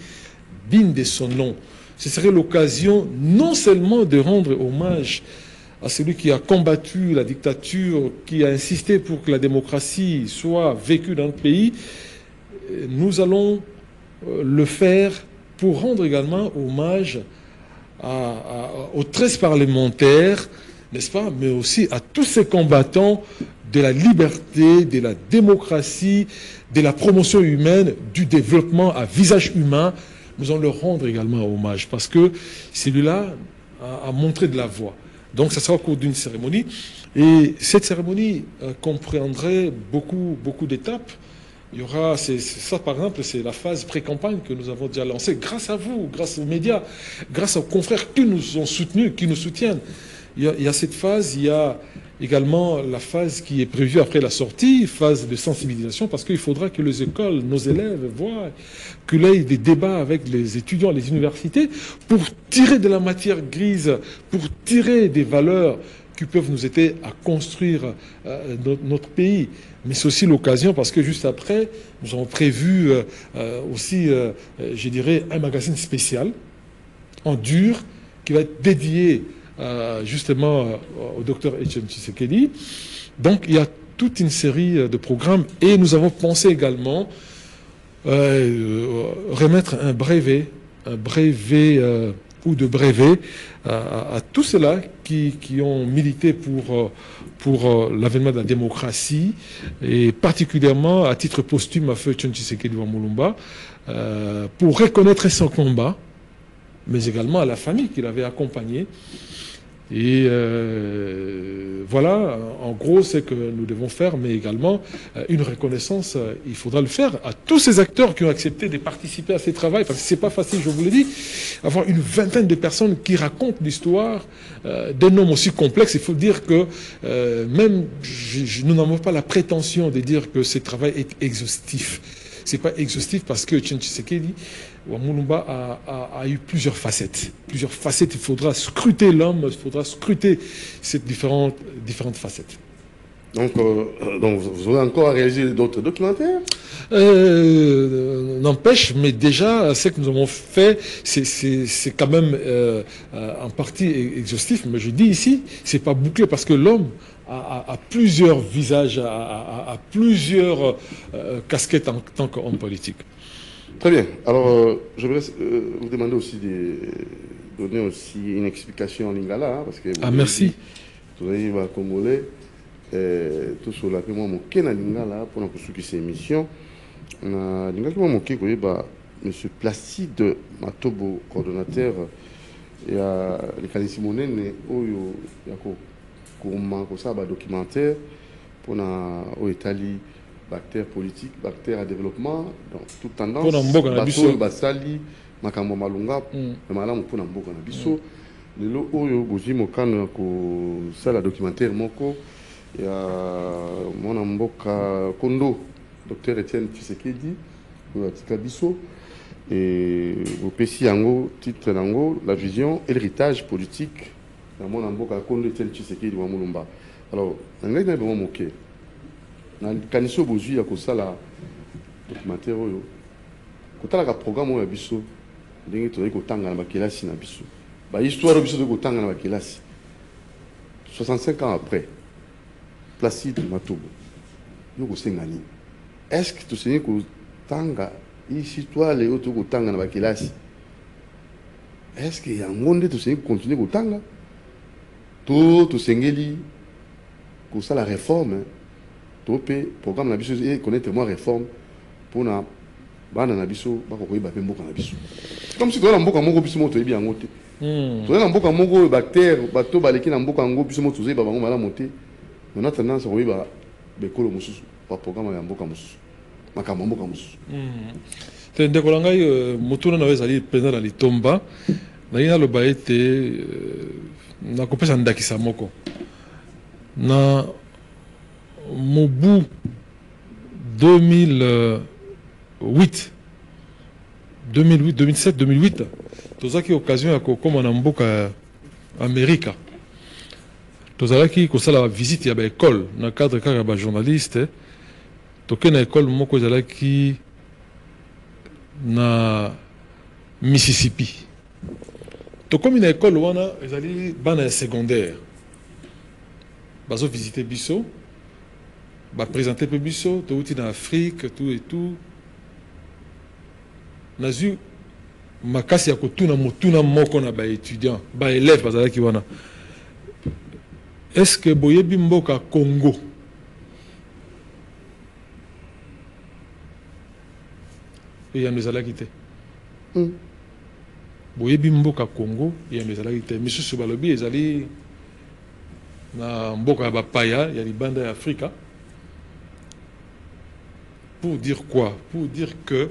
digne de son nom. Ce serait l'occasion non seulement de rendre hommage à celui qui a combattu la dictature, qui a insisté pour que la démocratie soit vécue dans le pays. Nous allons le faire pour rendre également hommage aux 13 parlementaires, n'est-ce pas, mais aussi à tous ces combattants de la liberté, de la démocratie, de la promotion humaine, du développement à visage humain. Nous allons leur rendre également hommage parce que celui-là a montré de la voie. Donc ça sera au cours d'une cérémonie. Et cette cérémonie comprendrait beaucoup d'étapes. Il y aura, ça par exemple, c'est la phase pré-campagne que nous avons déjà lancée grâce à vous, grâce aux médias, grâce aux confrères qui nous ont soutenus, qui nous soutiennent. Il y a cette phase, il y a également la phase qui est prévue après la sortie, phase de sensibilisation, parce qu'il faudra que les écoles, nos élèves voient, qu'il y ait des débats avec les étudiants, les universités, pour tirer de la matière grise, pour tirer des valeurs qui peuvent nous aider à construire notre pays. Mais c'est aussi l'occasion parce que juste après, nous avons prévu aussi, je dirais, un magazine spécial en dur qui va être dédié justement au docteur Etienne Tshisekedi. Donc il y a toute une série de programmes et nous avons pensé également remettre un brevet ou de brevet à tous ceux-là qui ont milité pour l'avènement de la démocratie et particulièrement à titre posthume à feu Etienne Tshisekedi Wamulumba pour reconnaître son combat, mais également à la famille qu'il avait accompagnée. Et voilà, en gros, c'est que nous devons faire, mais également une reconnaissance, il faudra le faire à tous ces acteurs qui ont accepté de participer à ces travaux, parce que c'est pas facile, je vous le dis, avoir une vingtaine de personnes qui racontent l'histoire d'un homme aussi complexe. Il faut dire que même, nous n'avons pas la prétention de dire que ce travail est exhaustif. C'est pas exhaustif parce que Etienne Tshisekedi Wamulumba a eu plusieurs facettes. Plusieurs facettes, il faudra scruter l'homme, il faudra scruter ces différentes facettes. Donc vous aurez encore à réaliser d'autres documentaires? N'empêche, mais déjà, ce que nous avons fait, c'est quand même en partie exhaustif. Mais je dis ici, c'est pas bouclé parce que l'homme a plusieurs visages, a plusieurs casquettes en tant qu'homme politique. Très bien. Alors, je voudrais vous demander aussi de donner aussi une explication en lingala, hein, parce que... Ah, merci. Tout le monde congolais, tout sur la moi mon na lingala pour poursuivre cette émission. On a lingala mon Monsieur Placide Matobo, coordonnateur, et à l'École Simonene, Oyo, Yako. Pour ça, documentaire pour au Italie, bactères politiques, bactères à développement, donc toute tendance. Pour basali, makambo malunga, malamu pour namboka na biso. Lelo oyo bozi mokano ko sala documentaire moko ya mona mboka Kondo, docteur Etienne Tshisekedi, ko atika biso et au pesi yango titre nango la vision et l'héritage politique. Mon amboka Kondo Etienne Tshisekedi Wamulumba. Alors, ngai na bemo moké. Na kaniso bozui ya kosala documentaire oyo. Kotala ka programme oyo biso ndenge toyi kotanga na bakelasi na biso. Ba histoire biso de kotanga na bakelasi. 65 ans après. Placide Matobo. Yo kosengani. Est-ce que tu sais kotanga histoire les autres kotanga na bakelasi? Est-ce qu'il y a un monde tu sais continuer kotanga? Tout sengeli pour ça la réforme tout programme na biso et connaître moi réforme pour na bana na biso ba ko koyeba pe mboka na biso. Comme si tu as un mboka moko biso moto ebi yango te. Tu as un mboka moko bactère bato baleki na mboka ngo biso moto zeba bango mala moté. On a tendance à oyiba bekolo mususu pa programme ya mboka mususu. Makambo mboka mususu. Te ndeko ngai motuna na wezali président na litomba na ina lo baete na kopesa ndakisa moko. Na mobu 2008 2007 2008 tozaki occasion ya kokoma na mboka Amerika tozalaki kosala visite ya ba école na cadre kaka ba journaliste toke na école moko ezalaki na Mississippi tokomi na école wana ezali bana ya secondaire bazo visiter biso ba présenter pe biso touti na Afrique tout et tout nazu makasi ya kotuna motuna moko na ba étudiant ba élève bazalaki wana est-ce que boyebi mboka Congo et ya ezalaki te boyebi mboka Congo ya ezalaki te misusu balobi ezali na mboka ya bapaya ya libanda ya Afrika. Pour dire quoi? Pour dire que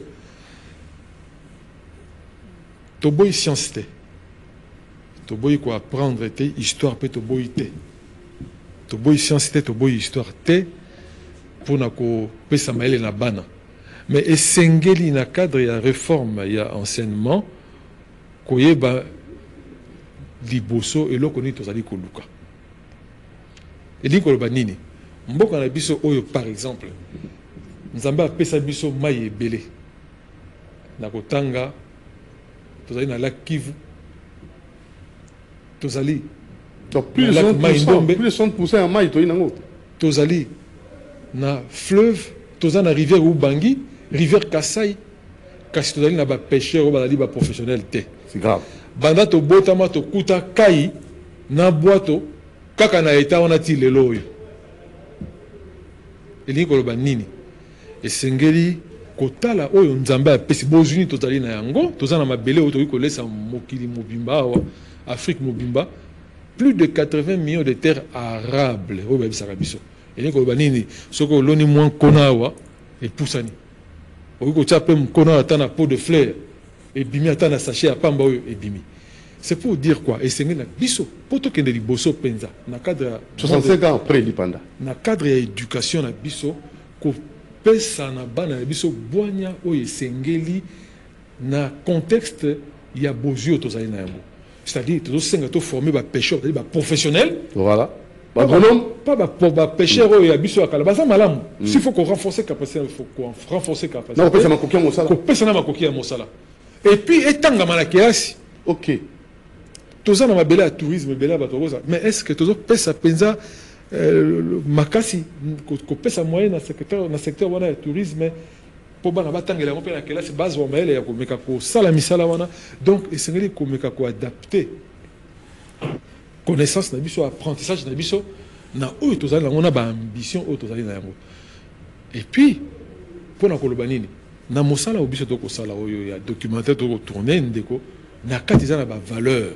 toboy science te toboy quoi apprendre te histoire pe toboy te toboy science te toboy histoire te pour na ko pesa maele na bana mais esengeli na cadre ya réforme ya enseignement koyeba liboso eloko ni tozali koluka eliko loba nini mboka na biso oyo par exemple Nzamba apesa biso mai ebele na kotanga tozali na lac Kivu tozali donc plus de 60% ya mai toyi nango tozali na fleuve tozali na rivière Ubangi rivière Kasai kasi tozali na ba pêcheurs oyo bazali ba professionnel te c'est grave banda tobotama tokuta kai na bwato kaka na eta wana ti lelo oyo elingi koloba nini esengeli kotala oyo nzambe apesi bozuni tozali na yango tozana mabele oyo toki kolesa mokili mobimba awa Afrique mobimba plus de 80 millions de terres arables oyo babisaka biso elingi koloba nini soki oloni mwa nkona awa epusani oki kotia mpe mkona ata na pot de fleur ebimi ata na sachet ya pamba oyo ebimi. C'est pour dire quoi? Esengeli na biso po tokende liboso penza na cadre 65 ans après l'Ipanda na cadre ya éducation na biso ko pesa na bana na biso bwanya oyo esengeli na contexte ya bozio tozali na yango c'est-à-dire tozosenga to former ba pêcheurs ba professionnels voilà pas ba pêcheurs oyo ya biso akala baza malamu s'il faut qu'on renforcer capacité il faut qu'on renforcer capacité na pesa makoki ya mosala ko pesa na makoki ya mosala et puis etanga malakiasi ok toza na mabele ya tourisme bela bato koza mais est-ce que tozo pesa penza makasi ko pesa moyen na secteur wana ya tourisme po bana batangela ngo pe na kelasi base wa maele ya komeka ko sala misala wana donc esengeli komeka ko adapter connaissance na biso apprentissage na biso na oyo tozali nango na ba ambition oyo tozali na yango et puis pona koloba nini na mosala o biso to ko sala oyo ya documentaire to ko tourner ndeko na kati za na ba valeur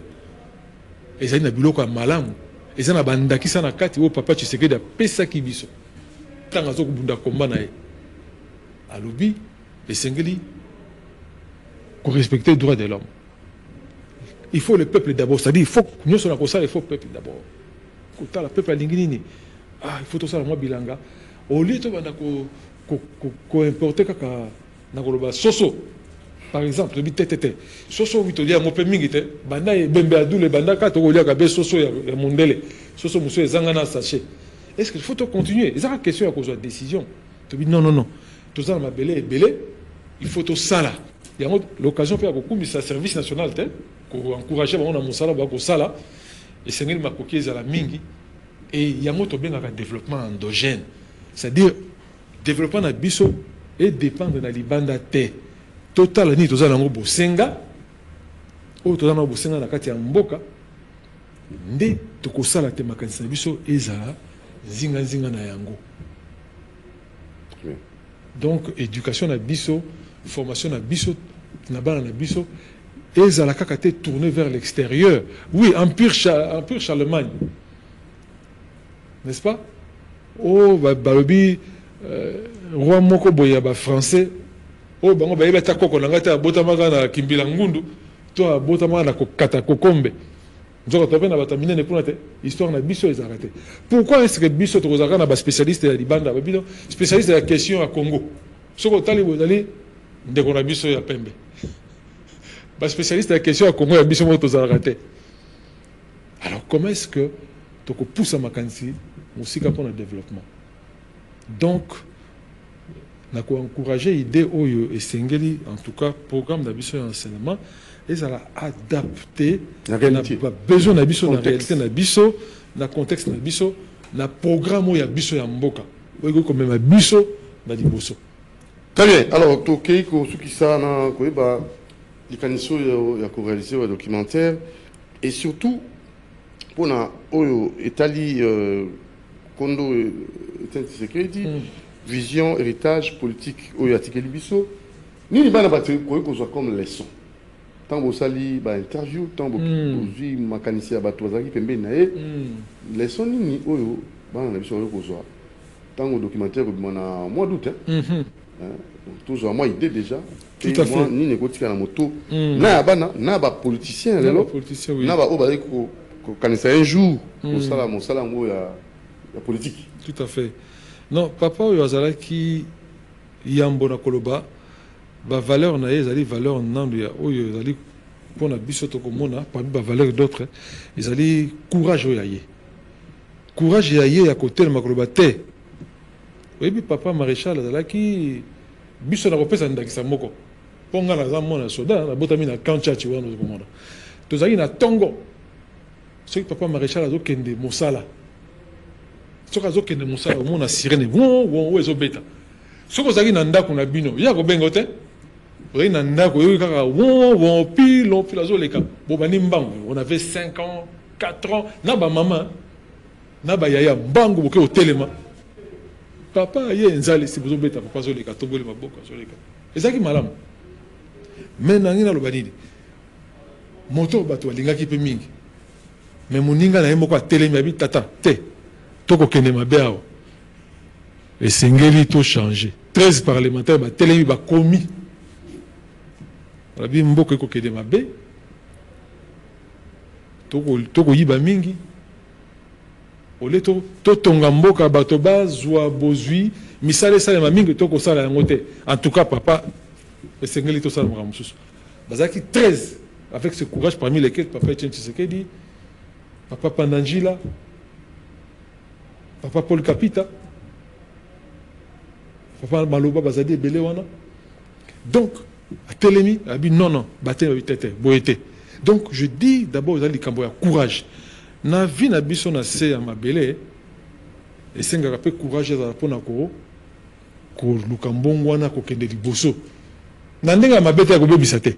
ezali na biloko ya malamu eza na bandakisa na kati oyo papa Tshisekedi apesaki biso ntango azokobunda komba na ye alobi esengeli korespecter le droit de l'homme. Il faut le peuple d'abord, c'est-à-dire il faut nous sommes il faut le peuple d'abord. Kota le peuple alingi nini il faut tout ça moi bilanga au lieu to banda ko importer kaka na koloba soso par exemple bi tete soso vitolia mo pe mingi te banda bembe adule banda ka to kolia ka be soso ya mondele soso muso ezanga na sachet est-ce que il faut continuer c'est la question à cause de décision to bi non tout ça ma belé belé il faut tout ça là il y a l'occasion pour kokumbisa service national te ko encourager ba on a mosala ba ko sala et sengeli makoki za la mingi et il y a moto benga développement endogène c'est-à-dire développement na biso et dépendre na libanda te total ni tozala ngo bosenga o tozala ngo bosenga na kati ya mboka nde tokosala te makanisi na biso ezala zinga na yango. Donc éducation na biso formation na biso na bana na biso et Zalaka a été tourné vers l'extérieur. Oui, Empire Charlemagne. N'est-ce pas? Oh, Balobi, roi Moko Boyaba français. Oh, bango ba yebata koko nangata botamaka na kimbila ngundu, to botamaka na kokata kokombe. Nzoko tope na batamine ne pour histoire na biso les arrêter. Pourquoi est-ce que biso to kozaka na ba spécialiste ya libanda ba bino spécialiste de la question à Congo. Soko tali bozali ndeko na biso ya pembe. Ba spécialiste de la question à Congo ya biso mo to arrêter. Alors comment est-ce que to ko pousse makansi musika pour le développement? Donc na ko encourager idée oyo esengeli en tout cas programme d'habitation et enseignement et ça l'a adapté la réalité besoin d'habitation la réalité d'habitation na contexte d'habitation na programme oyo habitation ya mboka oyo comme même habitation na liboso. Très bien. Alors tokei ko suki ça na ko ba likaniso ya ko réaliser un documentaire et surtout pour na oyo etali kondo sécurité vision héritage politique oyo atikeli biso nini bana batri ko kozwa comme leçon tant bosali ba interview tant bozwi makanisi ya bato bazaki pembeni na ye leçon nini oyo bana na biso oyo kozwa tant documentaire ko na mois d'août toujours moi idée déjà tout à fait nini kotika na moto na bana na ba politicien lelo na ba obali ko kanisa un jour au sala mon sala ngo ya politique. Tout à fait. Non, papa oyo azalaki yambo na koloba ba valeur na ezali valeur nandu ya oyo ezali pona biso to komona parmi ba valeur d'autres ezali courage oyo yaye. Courage yaye ya côté na koloba te. Oui, papa maréchal azalaki biso na kopesa ndakisa moko. Ponga na zamona soda na botami na kanchachi wana zo komona. Tozali na tongo. Ce que papa maréchal azokende mosala. Soka zokende musala omona sirene wo ezobeta soko zaki na ndako na bino ya ko bengo te oyi na ndako yo kaka wo pilo azoleka bo bani mbangu on avait 5 ans 4 ans na ba maman na ba yaya mbangu boke otelema papa ye nzali si bozobeta papa azoleka tobole maboko azoleka ezaki malamu mais nangi na lobanini moto bato alingaki pe mingi mais moninga na ye moko atelemi abi tata te toko kende mabe awa esengeli to changer 13 parlementaires ba telemi ba komi rabi mboka ko kende mabe toko yiba mingi ole to tonga mboka bato bazwa bozwi misale sale ma mingi toko sala yango te en tout cas papa esengeli to sala mususu bazaki 13 avec ce courage parmi lesquels papa Etienne Tshisekedi papa Pandanjila papa Paul Kapita, papa Maloba Bazadi Belewana. Donc, à Télémi, il a dit non, bâtez boété. Donc, je dis d'abord, vous allez camboya courage. Na vie na biso na se à ma belé, et c'est un peu courage à la ponako, ko lukambongwana ko kende liboso. Nandenga ma bête à gobe bisate.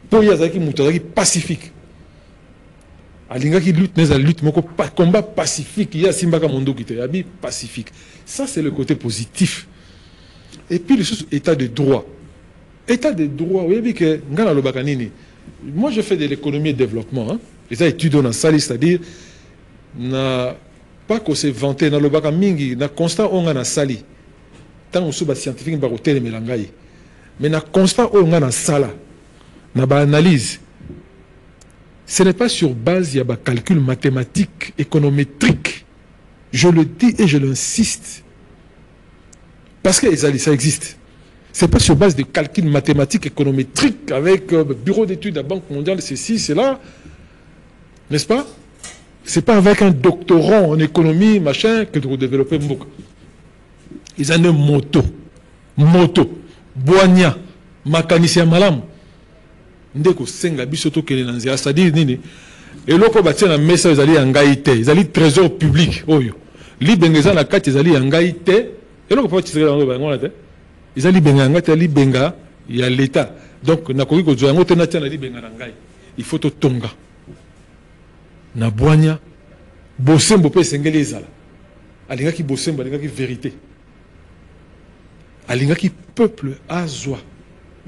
Pour yazaki mutazaki pacifique. Alinga qui lutte, mais la lutte, combat pacifique, il y a Simbaka Mondo qui te habille pacifique. Ça, c'est le côté positif. Et puis, le état de droit. État de droit, vous voyez que, moi, je fais de l'économie et développement. Les études dans la salle, c'est-à-dire, pas qu'on s'est vanté, dans le baka mingi, na constat, on a na sali. Tant on souba scientifique, on va hôtel melangaï. Mais na constat, on a na sala. Na ba analyse. Ce n'est pas sur base de calcul mathématique, économétrique. Je le dis et je l'insiste. Parce que ça existe. Ce n'est pas sur base de calcul mathématique, économétrique, avec bureau d'études de la Banque mondiale, ceci, cela. N'est-ce pas? Ce n'est pas avec un doctorant en économie, machin, que vous développez Mboka. Ils ont un moto. Boigna, mécanicien malam. Ndeko senga bisoto kele nanzia c'est-à-dire nini eloko batia na mesa ezali ya ngai te ezali trésor public oyo libengeza na kati ezali ya ngai te eloko pa tsela ngo bango te ezali benga ngai te libenga ya l'état donc nakoki ko zwa ngo te na tia na libenga na ngai il faut to tonga na boanya bosembo pe sengeli ezala alingaki bosembo alingaki vérité alingaki peuple azwa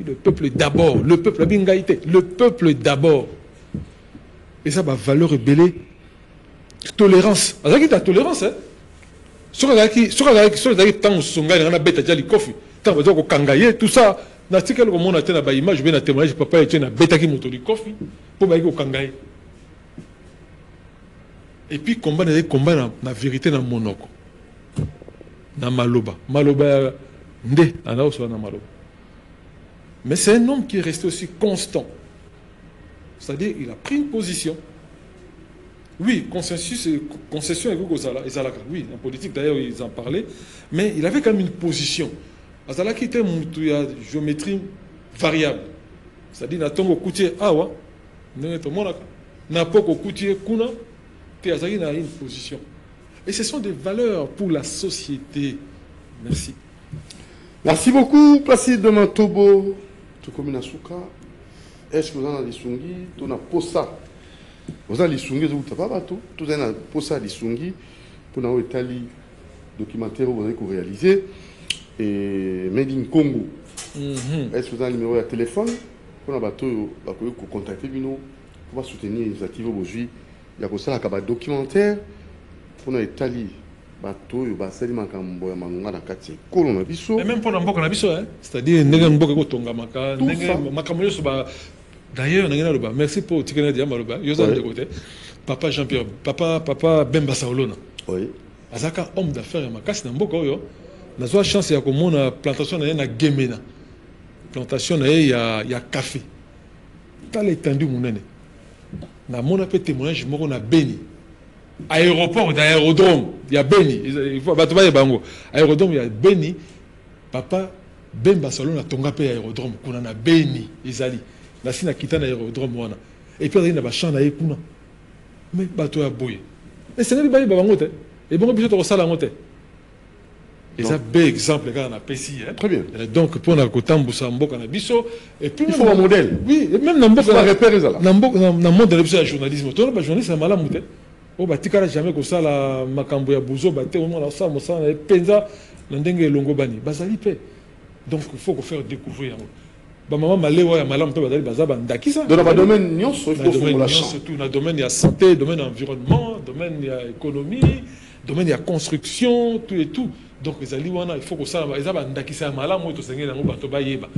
Le peuple d'abord, le peuple, la bingaïté, le peuple d'abord. Et ça, valeur rebellée, tolérance. C'est la tolérance, hein. Tout ça, l'article comme on a tenu à image, je vais témoigner, papa était na bêta qui moto du coffee pour bailler au kangaï. Et puis combat na vérité na monoko, na maloba, maloba ndé, ana oso na maloba. Mais c'est un homme qui est resté aussi constant. C'est-à-dire, il a pris une position. Oui, consensus et concession avec Gozala, oui, en politique d'ailleurs ils en parlaient, mais il avait quand même une position. Azala qui était une géométrie variable. C'est-à-dire, Natongo Koutier, Awa, Napoko Koutier, Kuna, Azali a une position. Et ce sont des valeurs pour la société. Merci. Merci beaucoup, Placide de Mantobo, Tukomina Souka. Est-ce que vous en avez sungi, tu n'as pas ça? Vous avez sungi, vous n'avez pas tout, tu n'as pas ça, sungi, pour nous étaler documentaire que vous avez réalisé. Et Made in Congo. Est-ce que vous avez un numéro de téléphone pour nous contacter pour soutenir l'initiative aujourd'hui? Il y a aussi un documentaire pour nous étaler. Et même pour l'amboka nabiso, c'est-à-dire d'ailleurs merci pour tikena dia maloba yoza de côté papa Jean-Pierre papa Bemba Saolona oui azaka homme d'affaires ya makasi na mboka oyo nazwa chance ya komona plantation na na Gemena plantation na ya café dans l'étendue monene na mona pe témoignage moko na Beni aéroport d'aérodrome il y a Beni il faut battre bango aérodrome il y a Beni papa Bemba Saolona tonga pe aérodrome kuna na Beni ezali la sina kitana aérodrome wana et puis il y a ba champ na ekuna mais bato ya boye et c'est ngali ba bango te et bon biso to sala ngote et ça bel exemple quand on a péci très bien donc pour na kotambusa mboka na biso et puis il faut un modèle oui et même na mboka na repérer ça na mboka na monde de la journalisme to ba journaliste malamu te o ba tikala jamais ko sala makambo ya buzo ba te o na sa mo sa na penza na ndenge longo bani bazali pe donc il faut ko faire découvrir maman malewa ya malam pe bazali bazaba ndakisa dans le domaine nyonso il faut faire la chance surtout dans le domaine il y a santé domaine environnement domaine il y a économie domaine il y a construction tout et tout donc les ali wana il faut que ça bazaba ndakisa malam to sengela ngo bato bayeba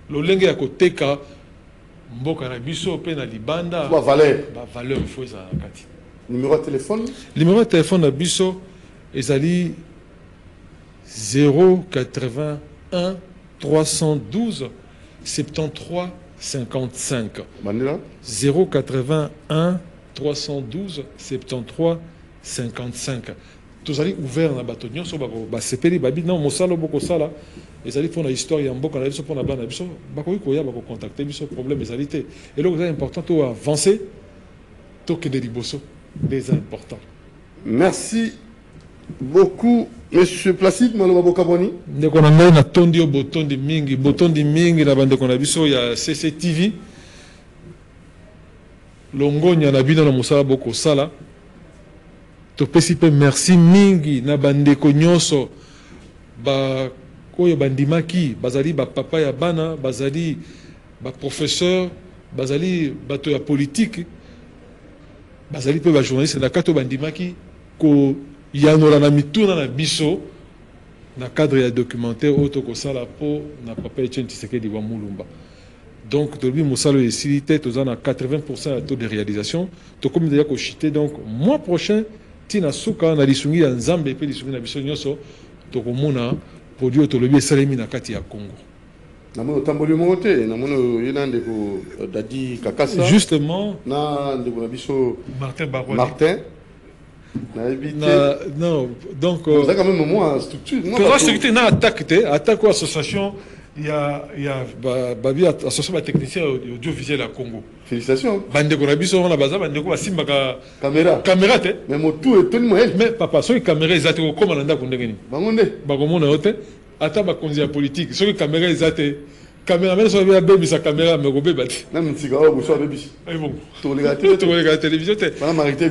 lo lenge ya koteka mboka na biso pe na libanda ba valeur il faut ça kati numéro de téléphone na biso ezali 081 312 73 55 081 312 73 55 tous allez ouvert na bato nyonso ba sepeli babi non mosalo boko sala ezali pour na histoire ya mboka na biso pour na bana biso bakoki koya bako contacter biso problème ezali te et donc c'est important to avancer to que de liboso des important. Merci beaucoup Monsieur Placide Maloba Bokaboni. Ndeko na ngai na tondi botondi mingi na bande kona biso ya CCTV. Longonya na bino na mosala boko sala. To pesipe merci mingi na bande ko nyonso ba koyo bandimaki bazali ba papa ya bana bazali ba professeur bazali bato ya politique bazali pe ba journaliste na kato bandimaki ko yanora na mituna na biso na cadre ya documentaire auto ko sala po na papa Etienne Tshisekedi wa Mulumba. Donc tolbi mosalo esilité tozana 80% de taux de réalisation to comme déjà ko chité donc mois prochain tina suka na lisungi ya nzambe pe lisungi na biso nyoso to komona produit tolobi esalemi na kati ya Congo. Na mono tamboli mote na mono yinande ko dadi kakasa justement na ndeko na biso Martin non, donc. Vous avez quand même moi structure. La structure n'a attaque association. Il y a association technicien audiovisuel à Congo. Félicitations. Bandeko Rabiso on a bazar bandeko asimba caméra te. Mais mon tout est tellement elle. Mais papa so caméra ezate ko comme nanda kundengeni. Bangonde. Bakomona yote. Ata ba konzi ya politique. So caméra ezate. Caméraman so bien baby sa caméra me gobe bati. Na mtsiga o so baby. Ay bon. To regarder télévision te. Bana marité.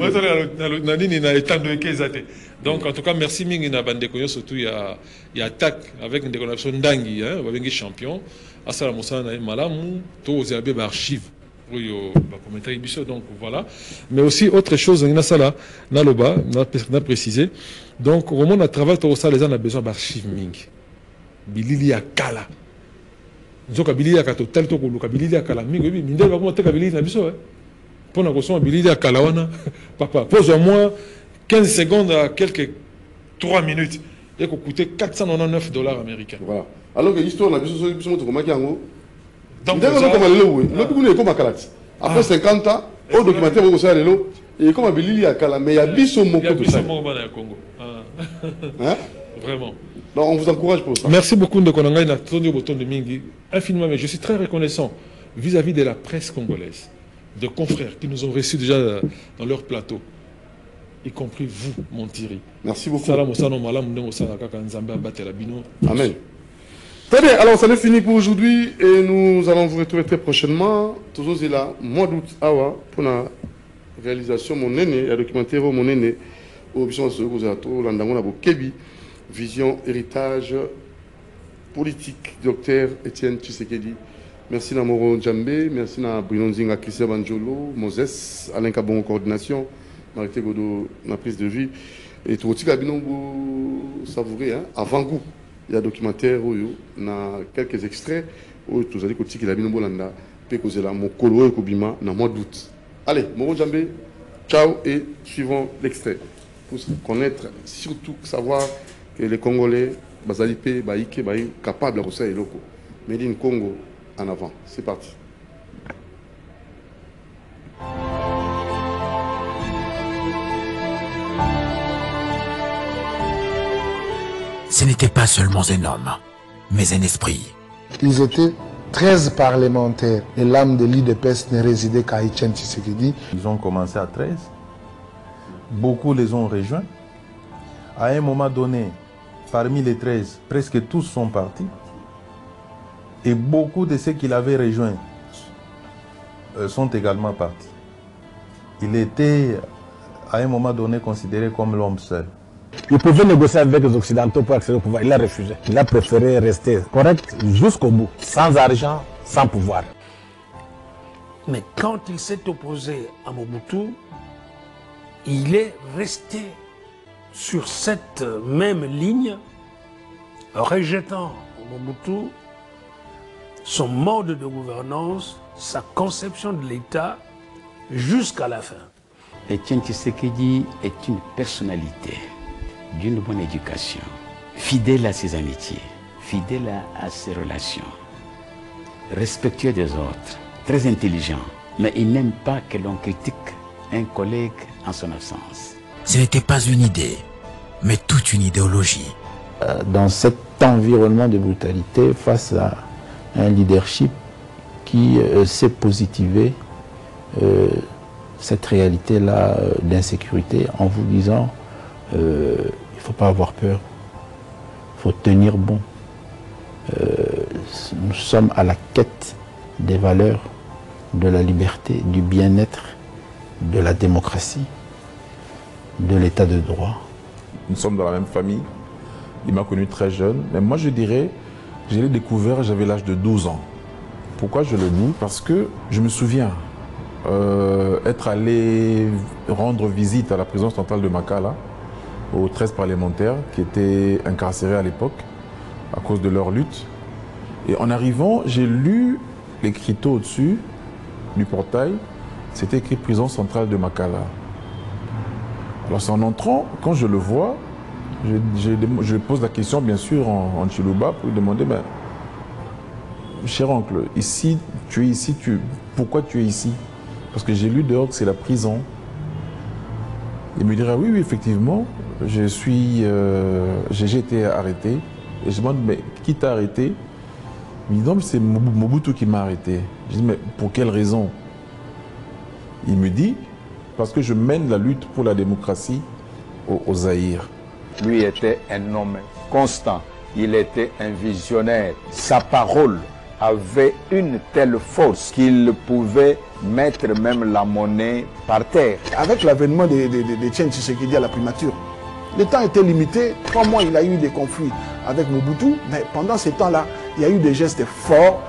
Na nini na etando ekezate. Donc, en tout cas, merci Mingi na Bandekoyo, surtout il y a attaque avec une déclaration d'Angui, hein, Wabengi champion. Asala Moussana et Malamou, tous les abés archives. Donc voilà. Mais aussi, autre chose, on a ça là, on a précisé. Donc, au moment où on travaille, les gens ont besoin d'archives Mingi. Bilili ya Kala. Zoka Bilili ya Katotal, Tokoluka Bilili ya Kala. Mingi, Mindel va commenter Bilili na biso, hein. Pour la question, Bilili ya Kalawana. Papa, pose-moi 15 secondes à quelques 3 minutes. Il a coûté $499 américains. Voilà. Alors que l'histoire, on a besoin de ce comment donc, après 50 ans, au documentaire, vous savez, et comme Bilili à Kala, mais il y a Bisso Moko de ça. Vraiment. Donc on vous encourage pour ça. Merci beaucoup de Konanga et Antonio Boton de Mingi. Infiniment, mais je suis très reconnaissant vis-à-vis de la presse congolaise, de confrères qui nous ont reçus déjà dans leur plateau, y compris vous, mon Thierry. Merci beaucoup. Amen. Très bien, alors ça n'est fini pour aujourd'hui et nous allons vous retrouver très prochainement. Toujours là, mois d'août, pour la réalisation mon aîné, le documentaire mon aîné, au Bishon Sokozato, Landamona Kebi, vision, héritage politique, docteur Étienne Tshisekedi. Merci Namoro Djambé, merci à Bruno Nzinga, Christian Banjolo, Moses, Alain Kabon, coordination, Marité Godo, la prise de vie. Et tout le monde savourer, hein, avant-goût. Il y a un documentaire où il y a quelques extraits où vous allez dire qu'il a bien bolanda puis que c'est là mon colo et kobima dans mois d'août. Allez, Moro Djambé, ciao et suivons l'extrait pour connaître, surtout savoir que les Congolais, Bazalipe, Baïke, Baï, capables de faire les locaux. Made in Congo en avant. C'est parti. Ce n'était pas seulement un homme, mais un esprit. Ils étaient 13 parlementaires. Et l'âme de l'IDPS ne résidait qu'à Étienne Tshisekedi. Ils ont commencé à 13. Beaucoup les ont rejoints. À un moment donné, parmi les 13, presque tous sont partis. Et beaucoup de ceux qui l'avaient rejoint sont également partis. Il était, à un moment donné, considéré comme l'homme seul. Il pouvait négocier avec les Occidentaux pour accéder au pouvoir. Il a refusé. Il a préféré rester correct jusqu'au bout, sans argent, sans pouvoir. Mais quand il s'est opposé à Mobutu, il est resté sur cette même ligne, rejetant Mobutu, son mode de gouvernance, sa conception de l'État, jusqu'à la fin. Étienne Tshisekedi est une personnalité d'une bonne éducation, fidèle à ses amitiés, fidèle à ses relations, respectueux des autres, très intelligent, mais il n'aime pas que l'on critique un collègue en son absence. Ce n'était pas une idée, mais toute une idéologie. Dans cet environnement de brutalité, face à un leadership qui sait positiver cette réalité-là d'insécurité en vous disant il ne faut pas avoir peur, il faut tenir bon. Nous sommes à la quête des valeurs de la liberté, du bien-être, de la démocratie, de l'état de droit. Nous sommes dans la même famille. Il m'a connu très jeune. Mais moi, je dirais, je l'ai découvert, j'avais l'âge de 12 ans. Pourquoi je le dis? Parce que je me souviens être allé rendre visite à la prison centrale de Makala, aux 13 parlementaires qui étaient incarcérés à l'époque à cause de leur lutte. Et en arrivant, j'ai lu l'écriteau au-dessus du portail. C'était écrit prison centrale de Makala. Alors c'est en entrant, quand je le vois, je pose la question bien sûr en Chiluba pour lui demander, ben, cher oncle, ici, tu es ici, pourquoi tu es ici? Parce que j'ai lu dehors que c'est la prison. Il me dirait, oui, effectivement, j'ai été arrêté. Et je demande, mais qui t'a arrêté? Il me dit, non, c'est Mobutu qui m'a arrêté. Je dis, mais pour quelle raison? Il me dit, parce que je mène la lutte pour la démocratie au Zaïre. Lui était un homme constant, il était un visionnaire. Sa parole avait une telle force qu'il pouvait mettre même la monnaie par terre. Avec l'avènement d'Étienne Tshisekedi à la primature, Le temps était limité. 3 mois, il a eu des conflits avec Mobutu. Mais pendant ces temps-là, il y a eu des gestes forts,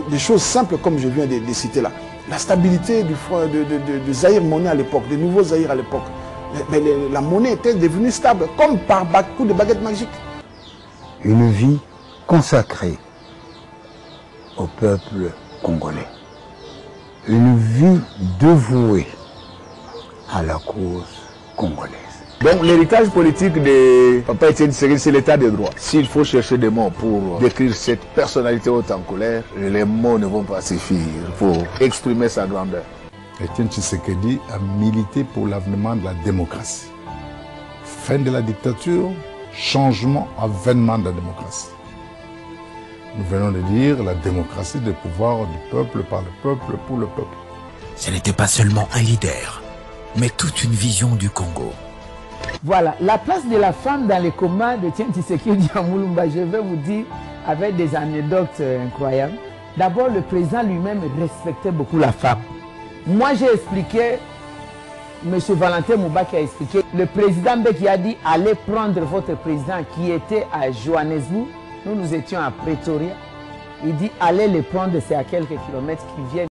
des choses simples comme je viens de les citer là. La stabilité de Zaïre monnaie à l'époque, de nouveaux Zaïre à l'époque. La monnaie était devenue stable, comme par coup de baguette magique. Une vie consacrée au peuple congolais. Une vie dévouée à la cause congolaise. Donc l'héritage politique de Papa Etienne Tshisekedi, c'est l'état de droit. S'il faut chercher des mots pour décrire cette personnalité haute en colère, les mots ne vont pas suffire pour exprimer sa grandeur. Etienne Tshisekedi a milité pour l'avènement de la démocratie. Fin de la dictature, changement, avènement de la démocratie. Nous venons de dire la démocratie des pouvoirs du peuple, par le peuple, pour le peuple. Ce n'était pas seulement un leader, mais toute une vision du Congo. Voilà, la place de la femme dans les combats de Etienne Tshisekedi à Moulumba, je vais vous dire avec des anecdotes incroyables. D'abord, le président lui-même respectait beaucoup la femme. Moi, j'ai expliqué, M. Valentin Mouba qui a expliqué, le président Mbeki a dit allez prendre votre président qui était à Johannesburg. Nous étions à Pretoria. Il dit allez les prendre, c'est à quelques kilomètres qui viennent.